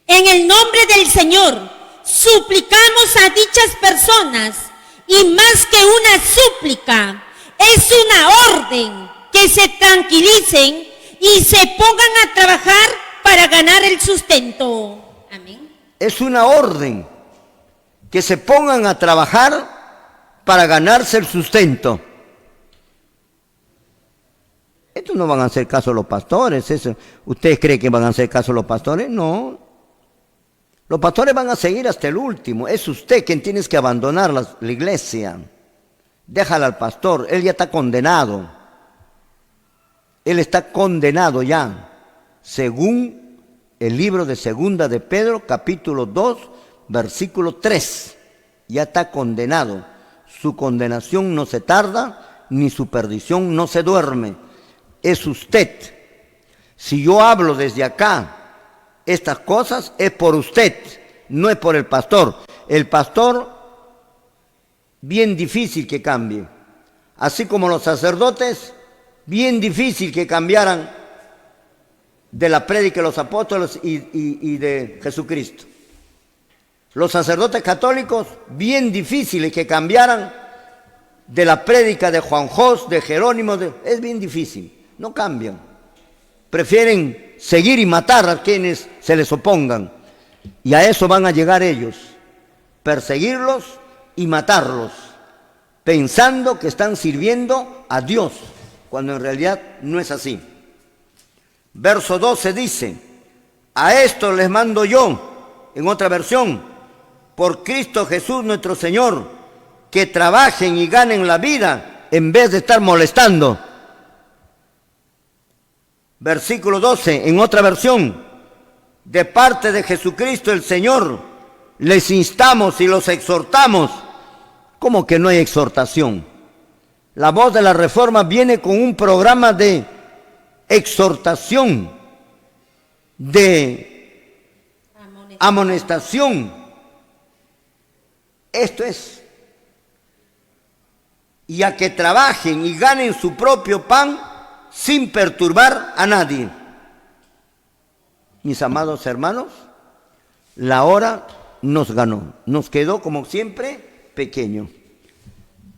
En el nombre del Señor, suplicamos a dichas personas, y más que una súplica, es una orden, que se tranquilicen y se pongan a trabajar para ganar el sustento. Amén. Es una orden, que se pongan a trabajar para ganarse el sustento. Estos no van a hacer caso a los pastores. ¿Ustedes creen que van a hacer caso a los pastores? No. Los pastores van a seguir hasta el último. Es usted quien tiene que abandonar la iglesia. Déjala al pastor. Él ya está condenado. Él está condenado ya. Según el libro de Segunda de Pedro, capítulo 2, versículo 3. Ya está condenado. Su condenación no se tarda, ni su perdición no se duerme. Es usted. Si yo hablo desde acá estas cosas, es por usted, no es por el pastor. El pastor, bien difícil que cambie. Así como los sacerdotes, bien difícil que cambiaran de la prédica de los apóstoles y de Jesucristo. Los sacerdotes católicos, bien difíciles que cambiaran de la prédica de Juan Jos, de Jerónimo, es bien difícil. No cambian. Prefieren seguir y matar a quienes se les opongan. Y a eso van a llegar ellos. Perseguirlos y matarlos. Pensando que están sirviendo a Dios. Cuando en realidad no es así. Verso 12 dice: a esto les mando yo, en otra versión, por Cristo Jesús nuestro Señor, que trabajen y ganen la vida en vez de estar molestando. Versículo 12, en otra versión, de parte de Jesucristo el Señor, les instamos y los exhortamos. ¿Cómo que no hay exhortación? La Voz de la Reforma viene con un programa de exhortación, de amonestación. Esto es. Y a que trabajen y ganen su propio pan sin perturbar a nadie. Mis amados hermanos, la hora nos ganó, nos quedó como siempre pequeño.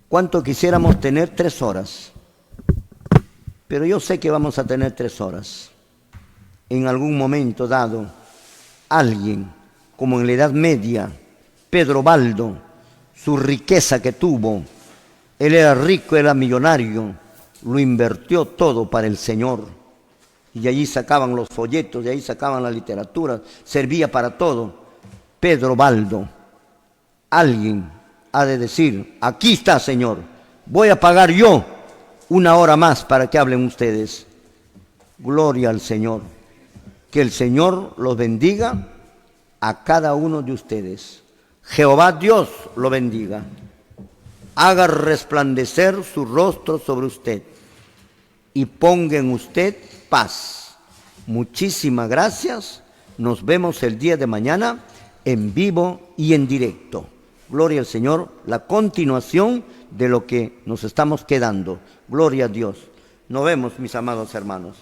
¿Cuánto quisiéramos tener 3 horas? Pero yo sé que vamos a tener 3 horas. En algún momento dado, alguien, como en la Edad Media, Pedro Baldo, su riqueza que tuvo, él era rico, era millonario, lo invirtió todo para el Señor. Y de allí sacaban los folletos, de ahí sacaban la literatura, servía para todo. Pedro Baldo, alguien ha de decir: aquí está, Señor, voy a pagar yo 1 hora más para que hablen ustedes. Gloria al Señor. Que el Señor los bendiga a cada uno de ustedes. Jehová Dios lo bendiga. Haga resplandecer su rostro sobre usted y ponga en usted paz. Muchísimas gracias. Nos vemos el día de mañana en vivo y en directo. Gloria al Señor. La continuación de lo que nos estamos quedando. Gloria a Dios. Nos vemos, mis amados hermanos.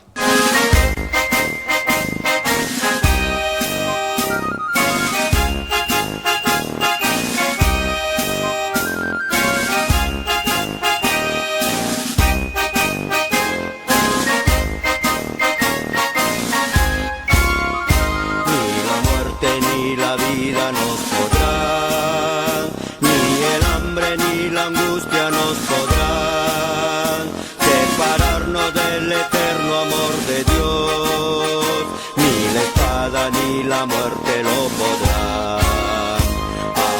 muerte ni la vida nos podrán, ni el hambre ni la angustia nos podrán separarnos del eterno amor de Dios, ni la espada ni la muerte lo podrán.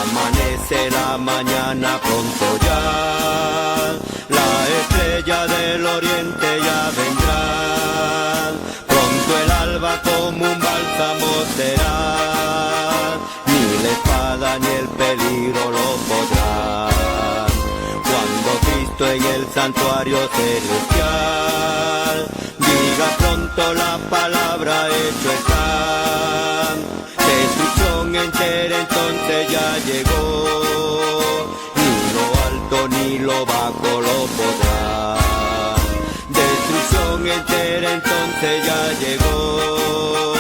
Amanece la mañana pronto ya, la estrella del oriente ya vendrá, pronto el alba como un bálsamo será, ni la espada ni el peligro lo podrán. Cuando Cristo en el santuario celestial diga pronto la palabra hecho está, destrucción entera entonces ya llegó, ni lo alto ni lo bajo lo podrá. Destrucción entera entonces ya llegó,